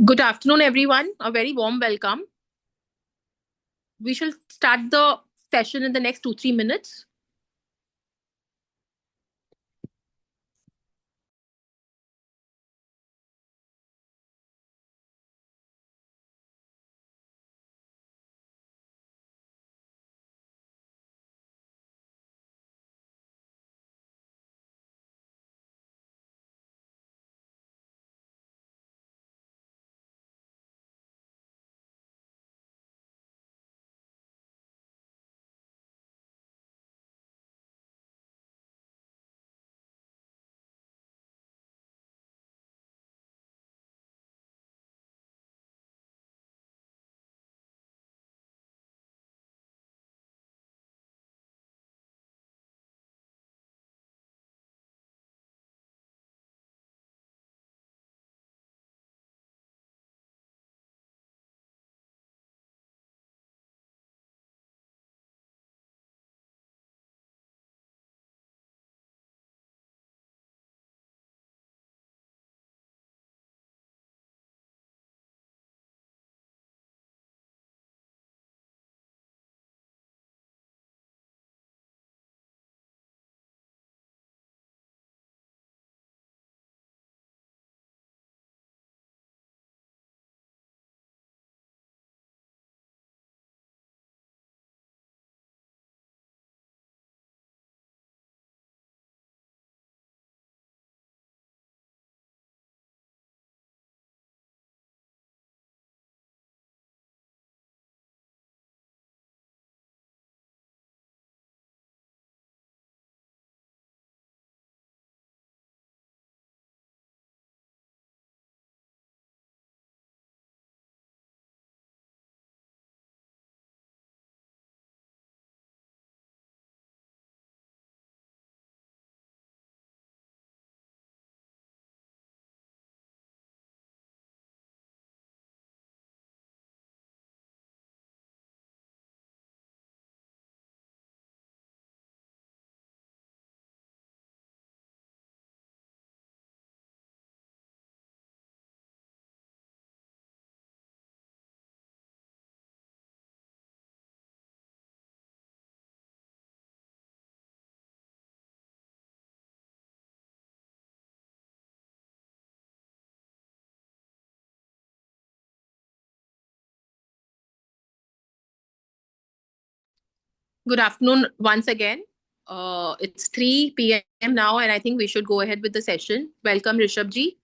Good afternoon, everyone. A very warm welcome. We shall start the session in the next 2-3 minutes. Good afternoon once again. It's 3 p.m. now, and I think we should go ahead with the session. Welcome, Rishabh ji.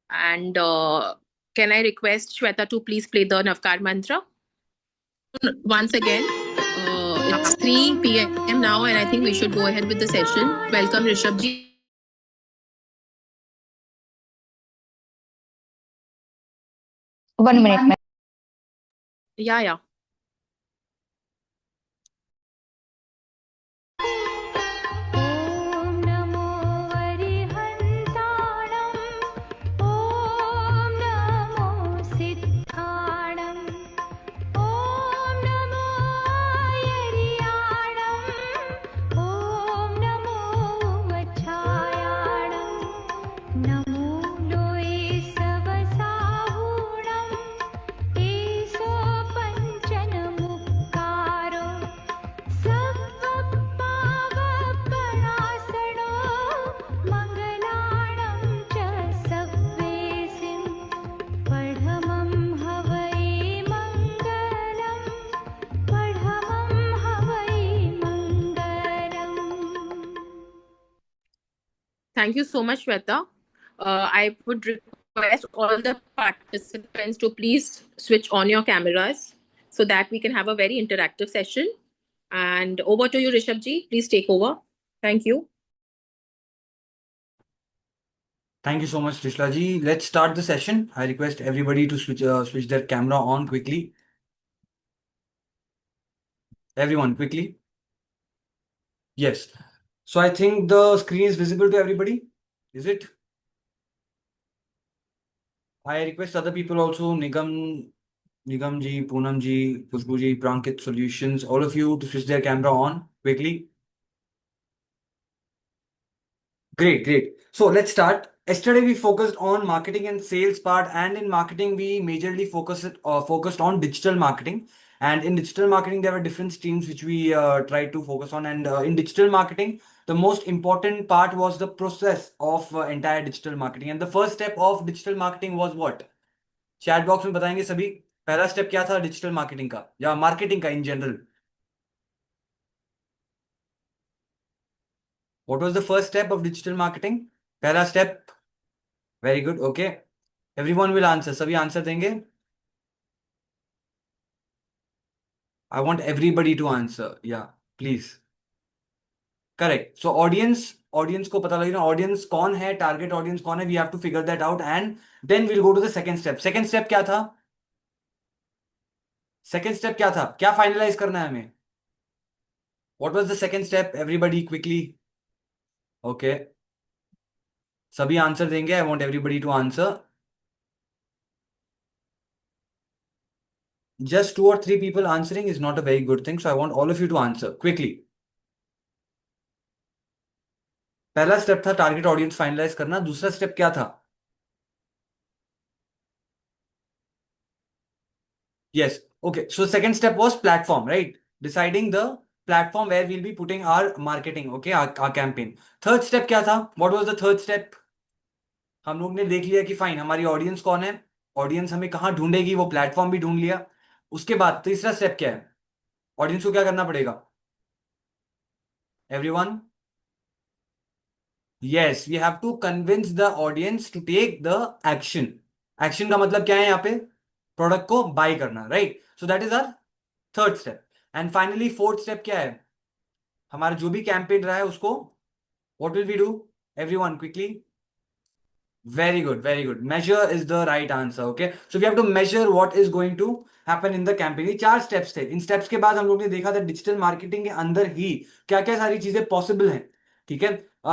And can I request Shweta to please play the Navkar mantra? Once again, it's 3 p.m. now, and I think we should go ahead with the session. Welcome, Rishabh ji. 1 minute, ma'am. Yeah. ॐ नमो वरिहन्ताणं ॐ नमो सिद्धाणं ॐ नमो आयर्याणं ॐ नमो उमच्छायाणं नमो लोये सवसाहूणं ईशो पञ्चनमुक्कारो सवपावपणासनो मङ्गलाणं च सव्वेसिं पढमं हवै मङ्गलं पढमं हवै मङ्गलम्. Thank you so much, Shweta. I would request all the participants to please switch on your cameras so that we can have a very interactive session. And over to you, Rishabh ji. Please take over. Thank you. Thank you so much, Trishla ji. Let's start the session. I request everybody to switch their camera on quickly. Everyone, quickly. Yes. So I think the screen is visible to everybody. Is it? I request other people also, Nigam ji, Poonam ji, Khushbu ji, Prankit Solutions, all of you to switch their camera on quickly. Great. So let's start. Yesterday we focused on marketing and sales part, and in marketing we majorly focused on digital marketing. And in digital marketing there were different streams which we tried to focus on. And in digital marketing, the most important part was the process of entire digital marketing. And the first step of digital marketing was what? Chat box में बताएंगे सभी, पहला step क्या था digital marketing का या marketing का in general? What was the first step of digital marketing? पहला step. Very good. Okay, everyone will answer. सभी आंसर देंगे. I want everybody to answer. या प्लीज. करेक्ट. सो ऑडियंस को पता लगेगा ऑडियंस कौन है, टारगेट ऑडियंस कौन है. We have to figure that out and then will go to the second step. Second step क्या था? सेकंड स्टेप क्या था? क्या फाइनलाइज करना है हमें? What was the second step? Everybody quickly. Okay, सभी आंसर देंगे. I want everybody to answer. Just 2 or 3 people answering is not a very good thing, so I want all of you to answer quickly. पहला step था target audience finalise करना. दूसरा step क्या था? Yes. Okay. So second step was platform, right? Deciding the platform where we'll be putting our marketing, okay, our campaign. Third step क्या था? What was the third step? हम लोग ने देख लिया कि फाइन हमारी ऑडियंस कौन है, ऑडियंस हमें कहाँ ढूंढेगी, वो प्लेटफॉर्म भी ढूंढ लिया. उसके बाद तीसरा स्टेप क्या है? ऑडियंस को क्या करना पड़ेगा? Everyone? Yes, we have to convince the audience to take the action. Action का मतलब क्या है यहाँ पे? प्रोडक्ट को बाय करना, right? So that is our third step. And finally fourth step क्या है? हमारा जो भी कैंपेन रहा है उसको what will we do? Everyone quickly. Very good, very good. Measure is the right answer. Okay, so we have to measure what is going to happen in the campaign. ये 4 steps थे. इन steps के बाद हम लोग ने देखा था digital marketing के अंदर ही क्या क्या सारी चीजें पॉसिबल हैं. ठीक है,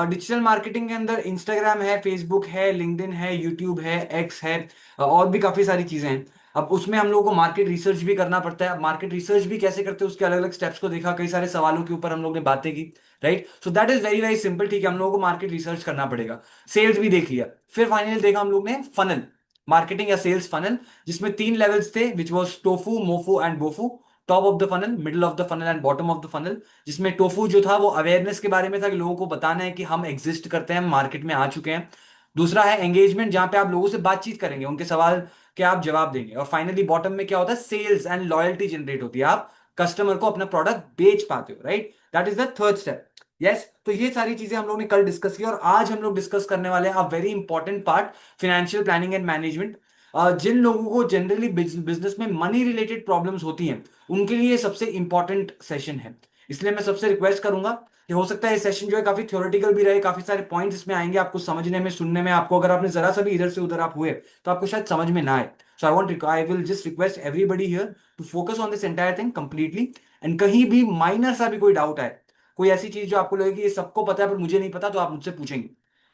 डिजिटल मार्केटिंग के अंदर इंस्टाग्राम है, फेसबुक है, लिंक्डइन है, यूट्यूब है, एक्स है, और भी काफी सारी चीजें हैं. अब उसमें हम लोगों को मार्केट रिसर्च भी करना पड़ता है. मार्केट रिसर्च भी कैसे करते हैं उसके अलग अलग स्टेप्स को देखा, कई सारे सवालों के ऊपर हम लोग ने बातें की, right? So that is very very simple. ठीक है, हम लोगों को मार्केट रिसर्च करना पड़ेगा. सेल्स भी देख लिया. फिर फाइनली देखा हम लोग ने फनल, मार्केटिंग या सेल्स फनल, जिसमें 3 लेवल्स थे, which was TOFU, MOFU and BOFU. Top of the funnel, middle of the funnel and bottom of the funnel. जिसमें टोफू जो था वो अवेयरनेस के बारे में था कि लोगों को बताना है कि हम एग्जिस्ट करते हैं, मार्केट में आ चुके हैं. दूसरा है एंगेजमेंट, जहां पे आप लोगों से बातचीत करेंगे, उनके सवाल के आप जवाब देंगे. और फाइनली बॉटम में क्या होता है? सेल्स एंड लॉयल्टी जनरेट होती है, आप कस्टमर को अपना प्रोडक्ट बेच पाते हो, right? That is the third step. Yes, तो ये सारी चीजें हम लोग ने कल डिस्कस की और आज हम लोग डिस्कस करने वाले हैं a very important part, financial planning and management. जिन लोगों को जनरली बिजनेस में मनी रिलेटेड प्रॉब्लम्स होती हैं उनके लिए सबसे इंपॉर्टेंट सेशन है. इसलिए मैं सबसे रिक्वेस्ट करूंगा कि हो सकता है ये सेशन जो है काफी थ्योरेटिकल भी रहे, काफी सारे पॉइंट्स इसमें आएंगे आपको समझने में, सुनने में. आपको अगर आपने जरा सा भी इधर से उधर आप हुए तो आपको शायद समझ में ना आए. So I will just request everybody here to focus on this entire thing completely. And कहीं भी माइनर सा भी कोई डाउट आए, कोई ऐसी चीज जो आपको लगे कि ये सबको पता है पर मुझे नहीं पता, तो आप मुझसे पूछेंगे.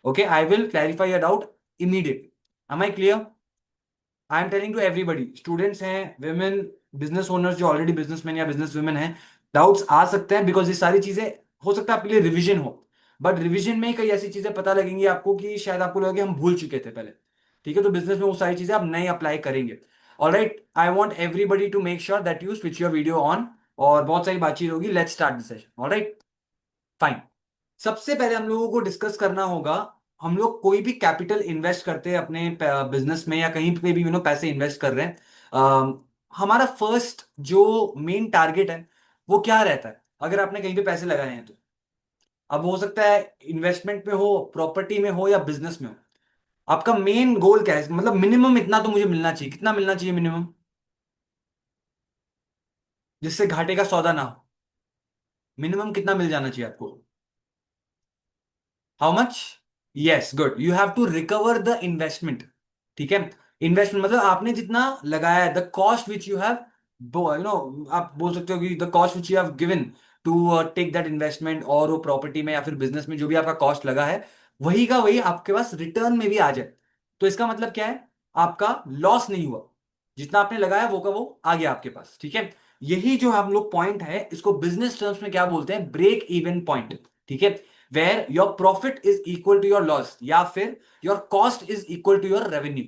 Okay, I will clarify your doubt immediately. Am I clear? I am telling to everybody, students हैं, विमेन, बिजनेस ओनर्स जो ऑलरेडी बिजनेसमैन या बिजनेस वुमेन हैं, डाउट्स आ सकते हैं बिकॉज ये सारी चीजें हो सकता है आपके लिए रिवीजन हो, बट रिवीजन में कई ऐसी चीजें पता लगेंगी आपको कि शायद आपको लगे हम भूल चुके थे पहले. ठीक है, तो बिजनेस में वो सारी चीजें आप नई अप्लाई करेंगे. Alright, I want everybody to make sure that you switch your video on, और बहुत सारी बातचीत होगी. Let's start the session. Alright, fine. सबसे पहले हम लोगों को डिस्कस करना होगा, हम लोग कोई भी कैपिटल इन्वेस्ट करते हैं अपने बिजनेस में या कहीं पे भी पैसे इन्वेस्ट कर रहे हैं, हमारा फर्स्ट जो मेन टारगेट है वो क्या रहता है अगर आपने कहीं पे पैसे लगाए हैं तो? अब हो सकता है इन्वेस्टमेंट में हो, प्रॉपर्टी में हो या बिजनेस में हो, आपका मेन गोल क्या है? मतलब मिनिमम इतना तो मुझे मिलना चाहिए. कितना मिलना चाहिए मिनिमम, जिससे घाटे का सौदा ना हो? मिनिमम कितना मिल जाना चाहिए आपको? How much? Yes, good. You have to recover the investment. ठीक है, इन्वेस्टमेंट मतलब आपने जितना लगाया है, the cost which you have, आप बोल सकते हो कि the cost which you have given to take that investment, और वो प्रॉपर्टी में या फिर बिजनेस में जो भी आपका कॉस्ट लगा है, वही का वही आपके पास रिटर्न में भी आ जाए. तो इसका मतलब क्या है? आपका लॉस नहीं हुआ, जितना आपने लगाया वो का वो आ गया आपके पास. ठीक है, यही जो हम लोग पॉइंट है, इसको बिजनेस टर्म्स में क्या बोलते हैं? Break even point. ठीक है, where your profit is equal to your loss या फिर your cost is equal to your revenue.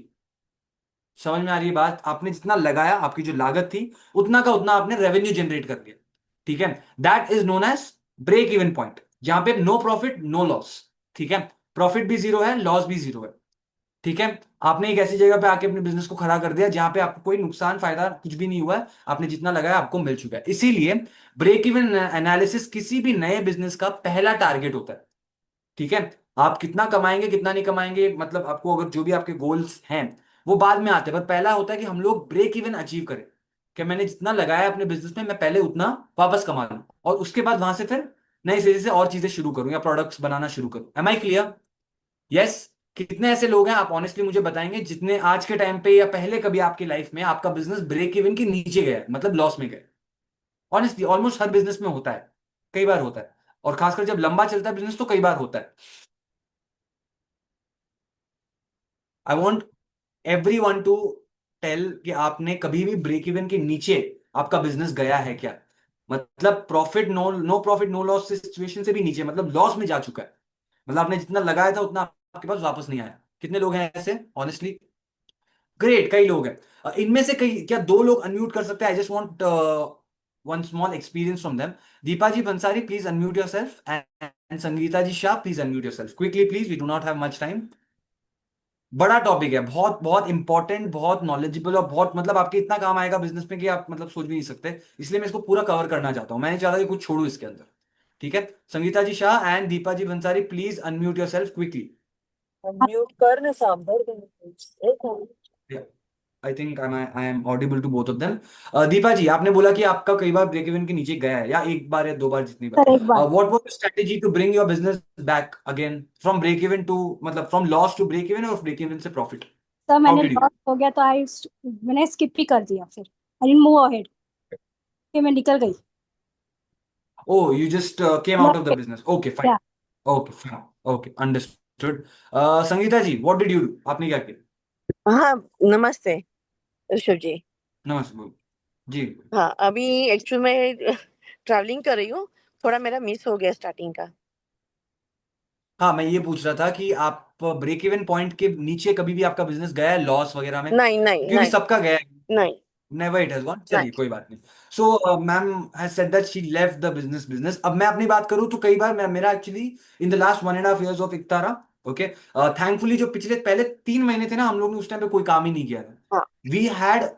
समझ में आ रही है बात? आपने जितना लगाया, आपकी जो लागत थी, उतना का उतना आपने रेवेन्यू जनरेट कर दिया। ठीक है, that is known as break even point, जहां पे नो प्रॉफिट नो लॉस। ठीक है, प्रॉफिट भी जीरो है, लॉस भी जीरो है। ठीक है, आपने एक ऐसी जगह पे आके अपने बिजनेस को खड़ा कर दिया जहां पे आपको कोई नुकसान फायदा कुछ भी नहीं हुआ है, आपने जितना लगाया आपको मिल चुका है। इसीलिए ब्रेक इवन एनालिसिस किसी भी नए बिजनेस का पहला टारगेट होता है। ठीक है, आप कितना कमाएंगे कितना नहीं कमाएंगे, मतलब आपको अगर जो भी आपके गोल्स हैं वो बाद में आते हैं, पर पहला होता है कि हम लोग ब्रेक इवन अचीव करें, कि मैंने जितना लगाया अपने बिजनेस में मैं पहले उतना वापस कमा लूं, और उसके बाद वहां से फिर नई सिरे से और चीजें शुरू करूं या प्रोडक्ट्स बनाना शुरू करूं। Am I clear? यस। कितने ऐसे लोग हैं, आप ऑनेस्टली मुझे बताएंगे, जितने आज के टाइम पे या पहले कभी आपकी लाइफ में आपका बिजनेस ब्रेक इवन के नीचे गया है, मतलब लॉस में गया? ऑनेस्टली ऑलमोस्ट हर बिजनेस में होता है, कई बार होता है, और खासकर जब लंबा चलता है बिजनेस तो कई बार होता है। I want everyone to tell कि आपने कभी भी ब्रेक इवन के नीचे आपका बिजनेस गया है क्या? मतलब profit no no profit no loss situation से भी नीचे, मतलब लॉस में जा चुका है, मतलब आपने जितना लगाया था उतना आपके पास वापस नहीं आया। कितने लोग हैं ऐसे ऑनेस्टली? ग्रेट, कई लोग हैं। इनमें से कई, क्या दो लोग अनम्यूट कर सकते हैं? I just want one small experience from them. Deepa ji Bansari please unmute yourself, and Sangeeta ji Shah please unmute yourself quickly please, we do not have much time. बड़ा टॉपिक है, बहुत बहुत इंपॉर्टेंट, बहुत नॉलेजेबल, और बहुत मतलब आपके इतना काम आएगा बिजनेस में कि आप मतलब सोच भी नहीं सकते, इसलिए मैं इसको पूरा कवर करना चाहता हूं, मैं नहीं चाहता कि कुछ छोड़ू इसके अंदर। ठीक है, Sangeeta ji Shah and Deepa ji Bansari please unmute yourself quickly. Mute कर ना सांभर I think I am audible to both of them. Deepa ji, आपने बोला कि आपका कई बार ब्रेक इवन के नीचे गया है, या एक बार या दो बार, जितनी बार। सर एक बार what was strategy to bring your business back again from break even to, मतलब from loss to break even, और ब्रेक इवन से profit? Sir how many did you? Loss हो गया तो मैंने स्किप ही कर दिया, फिर आई डिडंट मूव अहेड, फिर मैं निकल गई। Oh, you just came out of the business. Okay, fine. या Okay, fine. Okay, understood. Sangeeta ji, what did you do? आपने क्या किया? हाँ, नमस्ते ऋषभ जी। नमस्ते बोल जी। हाँ, अभी एक्चुअल में ट्रैवलिंग कर रही हूँ, थोड़ा मेरा मिस हो गया स्टार्टिंग का। हाँ, मैं ये पूछ रहा था कि आप ब्रेक इवन पॉइंट के नीचे कभी भी आपका बिजनेस गया है लॉस वगैरह में? नहीं नहीं क्योंकि नहीं सबका गया है। नहीं नेवर इट हैज गॉन, नहीं। चलिए कोई बात नहीं। So ma'am has said that she left the business. अब मैं अपनी बात करूं तो कई बार मेरा actually in the last 1.5 years of Iktara, okay, thankfully जो पिछले पहले 3 महीने थे ना, हम लोग ने उस टाइम पे कोई काम ही नहीं किया था। हाँ we had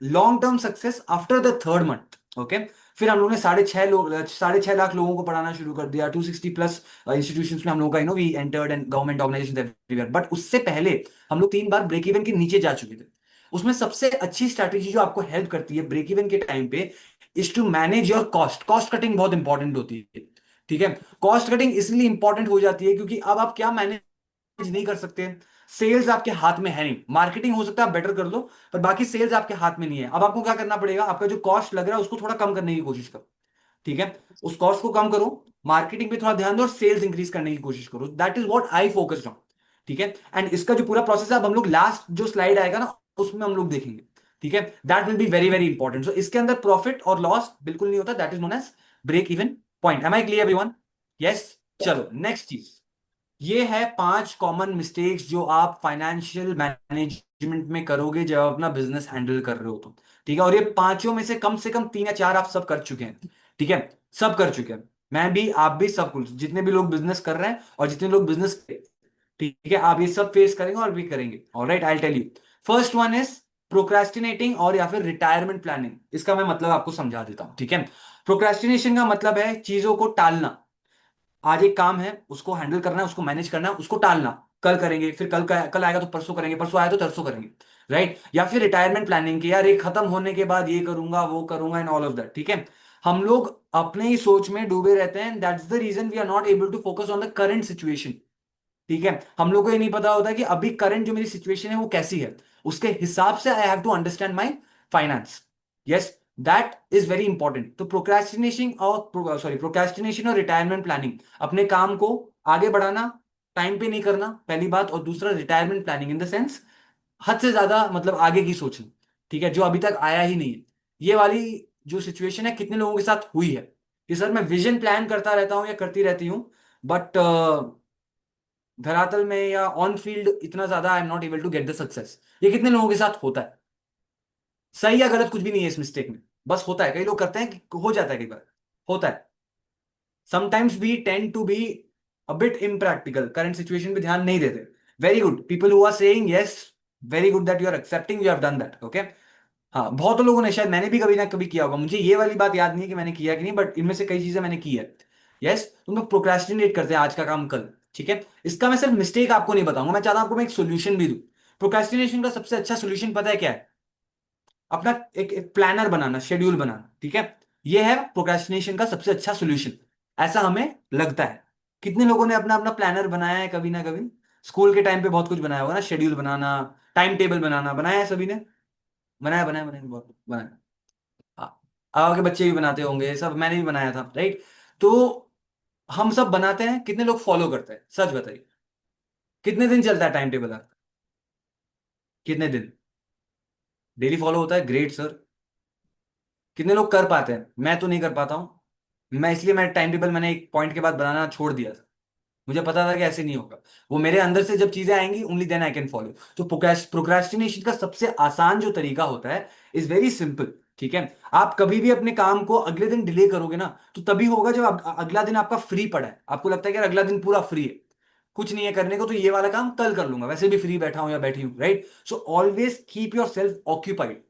long term success after the third month. Okay, फिर हम लोग ने 6.5 लाख लोगों को पढ़ाना शुरू कर दिया, 260+ इंस्टीट्यूशंस में हम लोगों का we entered, and government organisation everywhere. But उससे पहले हम लोग 3 बार ब्रेक इवन के नीचे जा चुके थे। उसमें सबसे अच्छी स्ट्रैटेजी जो आपको हेल्प करती है ब्रेक इवन के टाइम पे is to manage your cost. Cost cutting बहुत इंपॉर्टेंट होती है। ठीक है, कॉस्ट कटिंग इसलिए इंपॉर्टेंट हो जाती है क्योंकि अब आप क्या मैनेज नहीं कर सकते, सेल्स आपके हाथ में है नहीं। मार्केटिंग हो सकता है आप बेटर कर लो, पर बाकी सेल्स आपके हाथ में नहीं है। अब आपको क्या करना पड़ेगा, आपका जो कॉस्ट लग रहा है उसको थोड़ा कम करने की कोशिश करो। ठीक है, उस कॉस्ट को कम करो, मार्केटिंग पे थोड़ा ध्यान दो, और सेल्स इंक्रीज करने की कोशिश करो। That is what I focused on. ठीक है, एंड इसका जो पूरा प्रोसेस है, अब हम लोग लास्ट जो स्लाइड आएगा ना उसमें हम लोग देखेंगे। ठीक है, that will be very very important. So इसके अंदर प्रॉफिट और लॉस बिल्कुल नहीं होता, that is known as break even point. Am I clear everyone? Yes. चलो नेक्स्ट चीज, ये है 5 कॉमन मिस्टेक्स जो आप फाइनेंशियल मैनेजमेंट में करोगे जब आप अपना बिजनेस हैंडल कर रहे हो तो। ठीक है, और ये पांचों में से कम 3 या 4 आप सब कर चुके हैं। ठीक है, सब कर चुके हैं, मैं भी, आप भी, सब कुछ, जितने भी लोग बिजनेस कर रहे हैं और जितने लोग बिजनेस, ठीक है, आप ये सब फेस करेंगे और भी करेंगे। Alright, I tell you. First one is procrastinating, और या फिर रिटायरमेंट प्लानिंग। इसका मैं मतलब आपको समझा देता हूं। ठीक है, प्रोक्रेस्टिनेशन का मतलब है चीजों को टालना। आज एक काम है, उसको हैंडल करना है, उसको मैनेज करना है, उसको टालना, कल करेंगे, फिर कल आएगा तो परसों करेंगे, परसों आया तो तरसों करेंगे। राइट, या फिर रिटायरमेंट प्लानिंग की, यार ये खत्म होने के बाद ये करूंगा वो करूंगा एंड ऑल ऑफ दैट। ठीक है, हम लोग अपने ही सोच में डूबे रहते हैं, that's the reason we are not able to focus on the current situation. ठीक है, हम लोग को ये नहीं पता होता कि अभी करंट जो मेरी सिचुएशन है वो कैसी है, उसके हिसाब से I have to understand my finance. Yes, that is very important. तो प्रोक्रेस्टिनेशन और रिटायरमेंट प्लानिंग, अपने काम को आगे बढ़ाना, टाइम पे नहीं करना, पहली बात। और दूसरा retirement planning in the sense हद से ज्यादा मतलब आगे की सोचना। ठीक है, जो अभी तक आया ही नहीं है। ये वाली जो सिचुएशन है कितने लोगों के साथ हुई है कि सर मैं विजन प्लान करता रहता हूं या करती रहती हूँ, बट धरातल में या ऑन फील्ड इतना ज्यादा I am not able to get the success. ये कितने लोगों के साथ होता है? सही या गलत कुछ भी नहीं है इस मिस्टेक में, बस होता है। कई लोग करते हैं कि हो जाता है, कई बार होता है। Sometimes we tend to be a bit impractical, current situation पे ध्यान नहीं देते। Very good people who are saying yes, very good that you are accepting you have done that, okay. हाँ, बहुत लोगों ने, शायद मैंने भी कभी ना कभी किया होगा, मुझे ये वाली बात याद नहीं है कि मैंने किया कि नहीं, बट इनमें से कई चीजें मैंने की है। यस, तुम लोग प्रोक्रेस्टिनेट करते हैं आज का काम कल, ठीक है। इसका मैं सिर्फ मिस्टेक आपको नहीं बताऊंगा, मैं चाहता हूं आपको मैं एक सोल्यूशन भी दूं। प्रोक्रेस्टिनेशन का सबसे अच्छा सोल्यूशन पता है क्या है? अपना एक प्लानर बनाना, शेड्यूल बनाना, ठीक है। ये है प्रोक्रेस्टिनेशन का सबसे अच्छा सोल्यूशन, ऐसा हमें लगता है। कितने लोगों ने अपना अपना प्लानर बनाया है कभी ना कभी? स्कूल के टाइम पे बहुत कुछ बनाया होगा ना, शेड्यूल बनाना, टाइम टेबल बनाना, बनाया है सभी ने? बनाया बनाया बनाया, बहुत बनाया। हाँ, आगे बच्चे भी बनाते होंगे, ये सब मैंने भी बनाया था, राइट। तो हम सब बनाते हैं, कितने लोग फॉलो करते हैं सच बताइए? कितने दिन चलता है टाइम टेबल आपका? कितने दिन डेली फॉलो होता है? Great sir. कितने लोग कर पाते हैं? मैं तो नहीं कर पाता हूं। मैं इसलिए मैं टाइम टेबल मैंने एक पॉइंट के बाद बनाना छोड़ दिया था। मुझे पता था कि ऐसे नहीं होगा। वो मेरे अंदर से जब चीजें आएंगी only then I can follow. तो प्रोक्रेस्टिनेशन का सबसे आसान जो तरीका होता है इज वेरी सिंपल, ठीक है। आप कभी भी अपने काम को अगले दिन डिले करोगे ना, तो तभी होगा जब अगला दिन आपका फ्री पड़ा है, आपको लगता है कि यार अगला दिन पूरा फ्री है, कुछ नहीं है करने को, तो ये वाला काम कल कर लूंगा, वैसे भी फ्री बैठा हूं या बैठी हूं, right. So always keep your self occupied.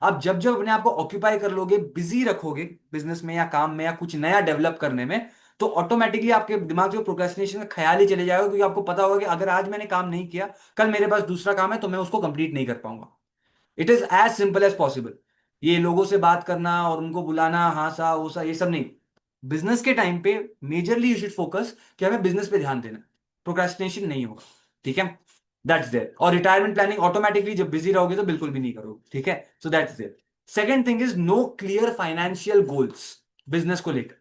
आप जब जब अपने आप को ऑक्यूपाई कर लोगे, बिजी रखोगे बिजनेस में या काम में या कुछ नया डेवलप करने में, तो ऑटोमेटिकली आपके दिमाग में प्रोक्रेस्टिनेशन का ख्याल ही चले जाएगा, क्योंकि आपको पता होगा कि अगर आज मैंने काम नहीं किया, कल मेरे पास दूसरा काम है तो मैं उसको कंप्लीट नहीं कर पाऊंगा। It is as simple as possible. ये लोगों से बात करना और उनको बुलाना, हाँ सा वो सा, ये सब नहीं। बिजनेस के टाइम पे मेजरली यू शुड फोकस कि हमें बिजनेस पे ध्यान देना, प्रोक्रेस्टिनेशन नहीं होगा, ठीक है। That's there. और रिटायरमेंट प्लानिंग ऑटोमेटिकली जब बिजी रहोगे तो बिल्कुल भी नहीं करोगे, ठीक है। So that's there. Second thing is no clear financial goals business को लेकर,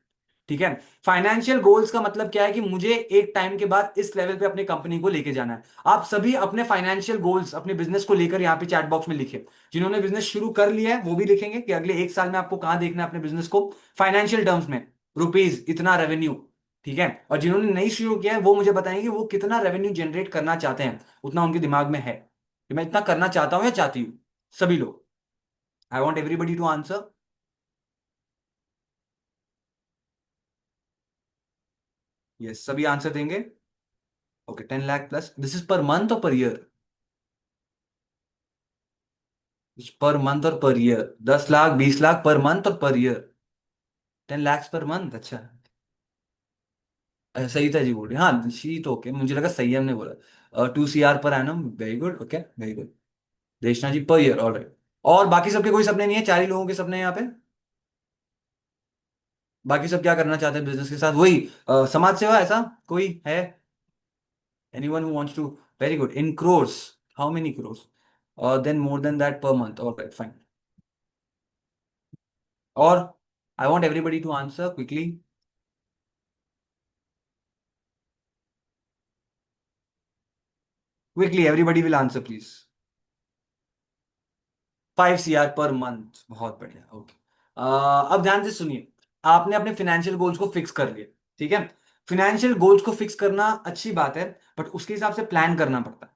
ठीक है। फाइनेंशियल गोल्स का मतलब क्या है कि मुझे एक टाइम के बाद इस लेवल पे अपनी कंपनी को लेके जाना है। आप सभी अपने फाइनेंशियल गोल्स अपने बिजनेस को लेकर यहाँ पे चैट बॉक्स में लिखे। जिन्होंने बिजनेस शुरू कर लिया है वो भी लिखेंगे कि अगले एक साल में आपको कहां देखना है अपने बिजनेस को फाइनेंशियल टर्म्स में, रुपीज इतना रेवेन्यू, ठीक है। और जिन्होंने नहीं शुरू किया है वो मुझे बताएंगे वो कितना रेवेन्यू जनरेट करना चाहते हैं, उतना उनके दिमाग में है कि मैं इतना करना चाहता हूं या चाहती हूँ। सभी लोग, I want everybody to answer. Yes, सभी आंसर देंगे। Okay, 10 lakh plus, this is per month और पर ईयर? पर मंथ और पर ईयर, 10 लाख 20 लाख पर मंथ और per year, 10 lakhs per month, अच्छा। सही था जी, बोल रही हाँ शी तो ओके, मुझे लगा सही हमने बोला। 2 CR per annum, very good, okay very good. देशना जी पर ईयर, ऑलराइट। और बाकी सबके कोई सपने नहीं है? 4 ही लोगों के सपने हैं यहाँ पे। बाकी सब क्या करना चाहते हैं बिजनेस के साथ? वही समाज सेवा, ऐसा कोई है? Anyone who wants to? Very good, in crores, how many crores? Then more than that per month, alright fine. और I want everybody to answer quickly. Quickly everybody will answer please. 5 CR per month, बहुत बढ़िया, okay. अब ध्यान से सुनिए। आपने अपने financial goals को फिक्स कर लिए, ठीक है। फाइनेंशियल गोल्स को फिक्स करना अच्छी बात है, बट उसके हिसाब से प्लान करना पड़ता है,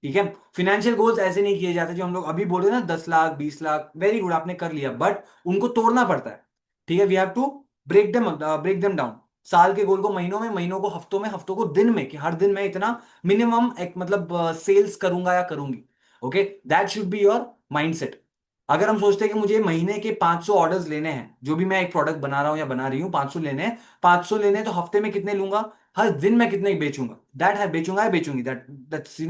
ठीक है। फाइनेंशियल गोल्स ऐसे नहीं किए जाते जो हम लोग अभी बोले ना, 10 लाख 20 लाख, वेरी गुड आपने कर लिया, बट उनको तोड़ना पड़ता है, ठीक है। We have to break them down. साल के गोल को महीनों में, महीनों को हफ्तों में, हफ्तों को दिन में, कि हर दिन मैं इतना मिनिमम एक मतलब सेल्स करूंगा या करूंगी, okay. That should be your mindset. अगर हम सोचते हैं कि मुझे महीने के 500 ऑर्डर्स लेने हैं, जो भी मैं एक प्रोडक्ट बना रहा हूं या बना रही हूं, 500 लेने हैं, 500 लेने हैं, तो हफ्ते में कितने लूंगा, हर दिन मैं कितने बेचूंगा, दैट है बेचूंगा या बेचूंगी, that's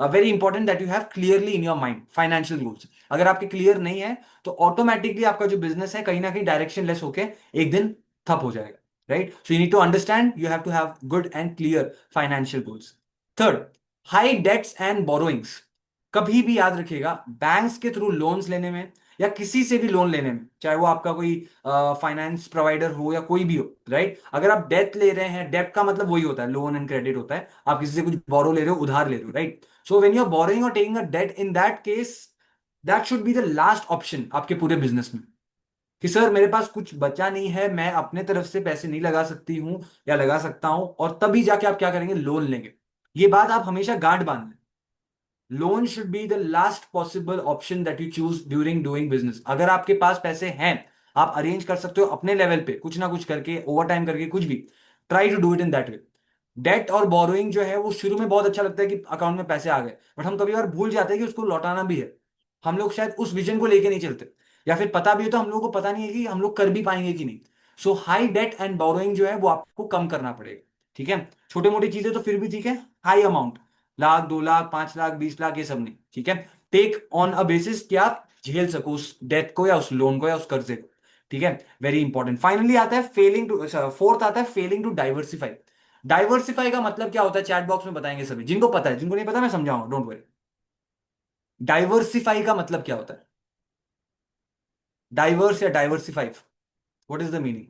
very important that you have clearly in your mind financial goals. अगर आपके क्लियर नहीं है तो ऑटोमेटिकली आपका जो बिजनेस है कहीं ना कहीं डायरेक्शन लेस होके एक दिन ठप हो जाएगा, right. So you need to understand, you have to have good and clear financial goals. Third, high debts and borrowings. कभी भी याद रखिएगा, बैंक्स के थ्रू लोन्स लेने में या किसी से भी लोन लेने में, चाहे वो आपका कोई फाइनेंस प्रोवाइडर हो या कोई भी हो, राइट। अगर आप डेट ले रहे हैं, डेट का मतलब वही होता है, लोन एंड क्रेडिट होता है, आप किसी से कुछ बोरो ले रहे हो, उधार ले रहे हो, right. So when you are borrowing और taking a debt, in that case that should be the last option आपके पूरे बिजनेस में, कि सर मेरे पास कुछ बचा नहीं है, मैं अपने तरफ से पैसे नहीं लगा सकती हूँ या लगा सकता हूं, और तभी जाके आप क्या करेंगे, लोन लेंगे। ये बात आप हमेशा गांठ बांध लें। Loan should be the last possible option that you choose during doing business. अगर आपके पास पैसे हैं, आप अरेंज कर सकते हो अपने लेवल पे, कुछ ना कुछ करके, ओवर टाइम करके, कुछ भी, try to do it in that way. Debt और बोरोइंग जो है वो शुरू में बहुत अच्छा लगता है कि अकाउंट में पैसे आ गए, बट हम कभी बार भूल जाते हैं कि उसको लौटाना भी है। हम लोग शायद उस विजन को लेके नहीं चलते, या फिर पता भी हो तो हम लोग को पता नहीं है कि हम लोग कर भी पाएंगे कि नहीं। सो हाई डेट एंड बोरोइंग जो है वो आपको कम करना पड़ेगा। ठीक है, छोटी मोटी चीजें तो फिर भी ठीक है, हाई अमाउंट, लाख, 2 लाख, 5 लाख, 20 लाख, ये सब नहीं। ठीक है, टेक ऑन अ बेसिस कि आप झेल सको उस डेट को या उस लोन को या उस कर्जे को। ठीक है, वेरी इंपॉर्टेंट। फाइनली आता है फेलिंग टू, फोर्थ आता है फेलिंग टू डाइवर्सिफाई। डाइवर्सिफाई का मतलब क्या होता है, चैट बॉक्स में बताएंगे सभी, जिनको पता है, जिनको नहीं पता मैं समझाऊंगा, डोंट वरी। डाइवर्सिफाई का मतलब क्या होता है, डाइवर्स या diversify, what is the meaning?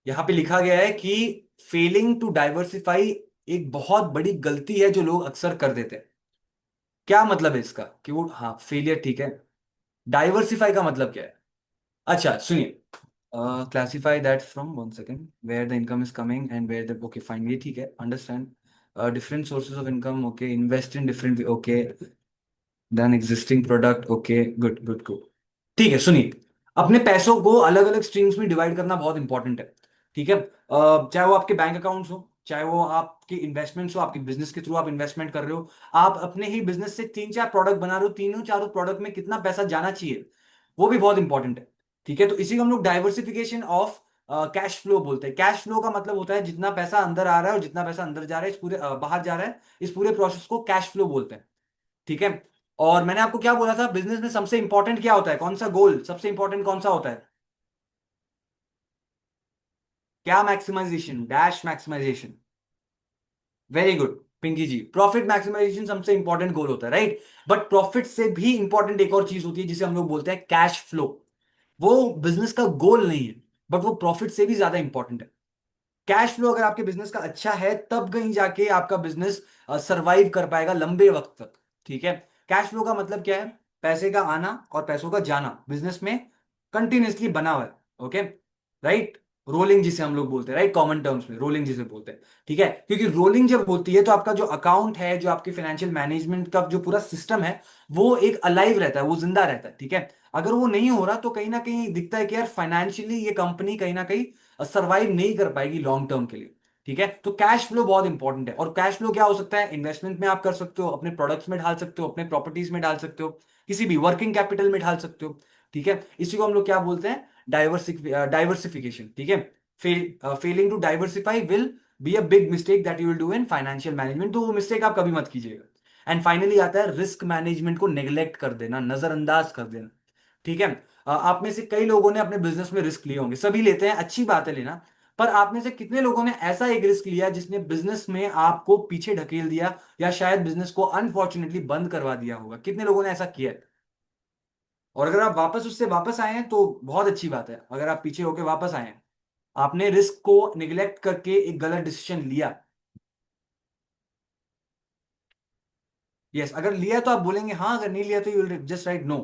यहां पे लिखा गया है कि फेलिंग टू डाइवर्सिफाई एक बहुत बड़ी गलती है जो लोग अक्सर कर देते हैं। क्या मतलब है इसका, कि वो, हाँ फेलियर ठीक है, डाइवर्सिफाई का मतलब क्या है? अच्छा सुनिए, classify that from, one second, where the income is coming and where the, okay fine, ये ठीक है, understand. Different sources of income, okay, invest in different, okay, then existing product, okay, good good good. ठीक है, सुनिए, अपने पैसों को अलग अलग स्ट्रीम्स में डिवाइड करना बहुत इंपॉर्टेंट है। ठीक है, चाहे वो आपके बैंक अकाउंट्स हो, चाहे वो आपके इन्वेस्टमेंट्स हो, आपके बिजनेस के थ्रू आप इन्वेस्टमेंट कर रहे हो, आप अपने ही बिजनेस से 3 4 प्रोडक्ट बना रहे हो, तीनों चारों प्रोडक्ट में कितना पैसा जाना चाहिए, वो भी बहुत इंपॉर्टेंट है। ठीक है, तो इसी को हम लोग डाइवर्सिफिकेशन ऑफ कैश फ्लो बोलते हैं। कैश फ्लो का मतलब होता है जितना पैसा अंदर आ रहा है और जितना पैसा अंदर जा रहा है, इस पूरे बाहर जा रहा है, इस पूरे प्रोसेस को कैश फ्लो बोलते हैं। ठीक है, और मैंने आपको क्या बोला था, बिजनेस में सबसे इंपॉर्टेंट क्या होता है, कौन सा गोल सबसे इंपॉर्टेंट कौन सा होता है? क्या maximization, dash maximization, very good Pinki ji, profit maximization सबसे इंपॉर्टेंट गोल होता है, राइट। बट प्रॉफिट से भी इंपॉर्टेंट एक और चीज होती है जिसे हम लोग बोलते हैं कैश फ्लो। वो बिजनेस का गोल नहीं है, बट वो प्रॉफिट से भी ज्यादा इंपॉर्टेंट है। कैश फ्लो अगर आपके बिजनेस का अच्छा है, तब कहीं जाके आपका बिजनेस सरवाइव कर पाएगा लंबे वक्त तक। ठीक है, कैश फ्लो का मतलब क्या है, पैसे का आना और पैसों का जाना बिजनेस में कंटिन्यूसली बना हुआ है। ओके, राइट, रोलिंग जिसे हम लोग बोलते हैं, राइट, कॉमन टर्म्स में रोलिंग जिसे बोलते हैं। ठीक है, क्योंकि रोलिंग जब होती है तो आपका जो अकाउंट है, जो आपके फाइनेंशियल मैनेजमेंट का जो पूरा सिस्टम है, वो एक अलाइव रहता है, वो जिंदा रहता है। ठीक है, अगर वो नहीं हो रहा तो कहीं ना कहीं दिखता है कि यार फाइनेंशियली ये कंपनी कहीं ना कहीं सरवाइव नहीं कर पाएगी लॉन्ग टर्म के लिए। ठीक है, तो कैश फ्लो बहुत इंपॉर्टेंट है। और कैश फ्लो क्या हो सकता है, इन्वेस्टमेंट में आप कर सकते हो, अपने प्रोडक्ट्स में डाल सकते हो, अपने प्रॉपर्टीज में डाल सकते हो, किसी भी वर्किंग कैपिटल में डाल सकते हो। ठीक है, इसी को हम लोग क्या बोलते हैं, डाइवर्सिफिकेशन। ठीक है, failing to diversify will be a big mistake that you will do in financial management, तो वो मिस्टेक आप कभी मत कीजिएगा। एंड फाइनली आता है रिस्क मैनेजमेंट को नेग्लेक्ट कर देना, नजरअंदाज कर देना। ठीक है, आप में से कई लोगों ने अपने बिजनेस में रिस्क लिए होंगे, सभी लेते हैं, अच्छी बात है लेना, पर आप में से कितने लोगों ने ऐसा एक रिस्क लिया जिसने बिजनेस में आपको पीछे ढकेल दिया, या शायद बिजनेस को अनफॉर्चुनेटली बंद करवा दिया होगा? कितने लोगों ने ऐसा किया है? और अगर आप वापस उससे वापस आए हैं तो बहुत अच्छी बात है, अगर आप पीछे होके वापस आए हैं, आपने रिस्क को निगलेक्ट करके एक गलत डिसीजन लिया। यस, अगर लिया तो आप बोलेंगे हाँ, अगर नहीं लिया तो you will just write no.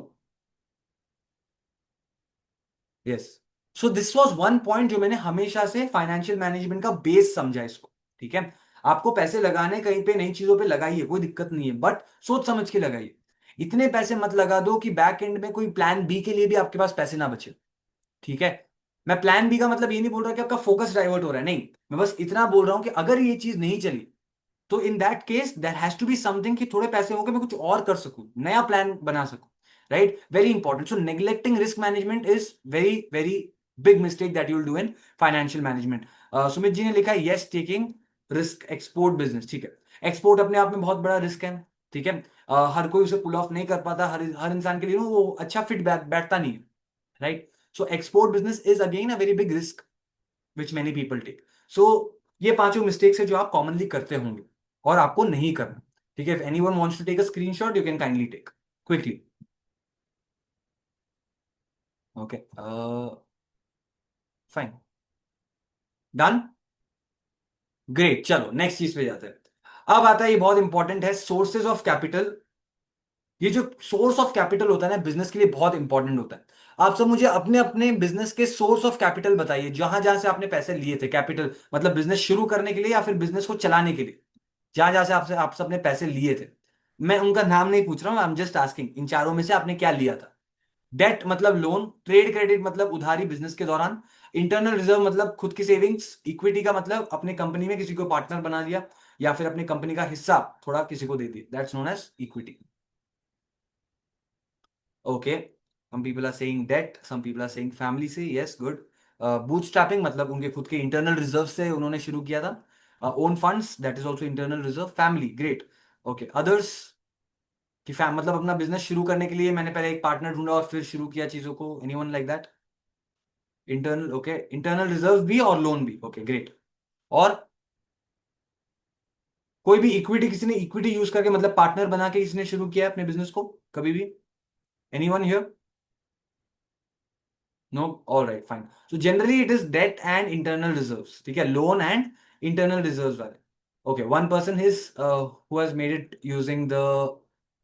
Yes, so this was one point जो मैंने हमेशा से फाइनेंशियल मैनेजमेंट का बेस समझा इसको। ठीक है, आपको पैसे लगाने कहीं पे नई चीजों पे लगाइए, कोई दिक्कत नहीं है, बट सोच समझ के लगाइए। इतने पैसे मत लगा दो कि बैक एंड में कोई प्लान बी के लिए भी आपके पास पैसे ना बचे। ठीक है, मैं प्लान बी का मतलब ये नहीं बोल रहा कि आपका फोकस डाइवर्ट हो रहा है, नहीं, मैं बस इतना बोल रहा हूं कि अगर ये चीज नहीं चली तो in that case there has to be something कि थोड़े पैसे हो के मैं कुछ और कर सकूं, नया प्लान बना सकूं। Right, very important. So neglecting risk management is very very big mistake that you will do in financial management. Sumit ji ने लिखा है yes, taking risk, export business. ठीक है, एक्सपोर्ट अपने आप में बहुत बड़ा रिस्क है। ठीक है, हर कोई उसे पुल ऑफ नहीं कर पाता, हर हर इंसान के लिए वो अच्छा फिट बैठता नहीं है। Right, so export business is again a very big risk which many people take. So ये पांचों मिस्टेक्स है जो आप कॉमनली करते होंगे और आपको नहीं करना। ठीक है, if anyone wants to take a screenshot you can kindly take quickly. Okay, fine, done, great. चलो नेक्स्ट चीज पे जाते हैं। अब आता है, ये बहुत इंपॉर्टेंट है, सोर्सेज ऑफ कैपिटल ये जो सोर्स ऑफ कैपिटल होता है ना बिजनेस के लिए बहुत इंपॉर्टेंट होता है। आप सब मुझे अपने अपने बिजनेस के सोर्स ऑफ कैपिटल बताइए, जहां जहां से आपने पैसे लिए थे, कैपिटल मतलब बिजनेस शुरू करने के लिए या फिर बिजनेस को चलाने के लिए, जहां जहां से आप सबने पैसे लिए थे। मैं उनका नाम नहीं पूछ रहा हूँ, I am just asking in चारों में से आपने क्या लिया था। डेट मतलब लोन, ट्रेड क्रेडिट मतलब उधारी बिजनेस के दौरान, इंटरनल रिजर्व मतलब खुद की सेविंग्स, इक्विटी का मतलब अपने कंपनी में किसी को पार्टनर बना दिया या फिर अपनी कंपनी का हिस्सा थोड़ा किसी को दे दिया, that's known as equity. Okay, some people are saying debt, some people are saying family से, yes good। बूटस्ट्रैपिंग मतलब उनके खुद के इंटरनल रिजर्व से उन्होंने शुरू किया था। Own funds that is also internal reserve. Family, great. Okay, others कि फैम मतलब अपना बिजनेस शुरू करने के लिए मैंने पहले एक पार्टनर ढूंढा और फिर शुरू किया चीजों को, anyone like that? Internal, okay, internal reserve भी और लोन भी, ओके ग्रेट। और कोई भी इक्विटी, किसी ने इक्विटी यूज करके मतलब पार्टनर बना के किसी ने शुरू किया है अपने बिजनेस को कभी भी? Anyone here? No, all right fine. So generally it is debt and internal reserves, ठीक है, लोन एंड इंटरनल रिजर्व्स वाले। Okay, one person is who has made it using the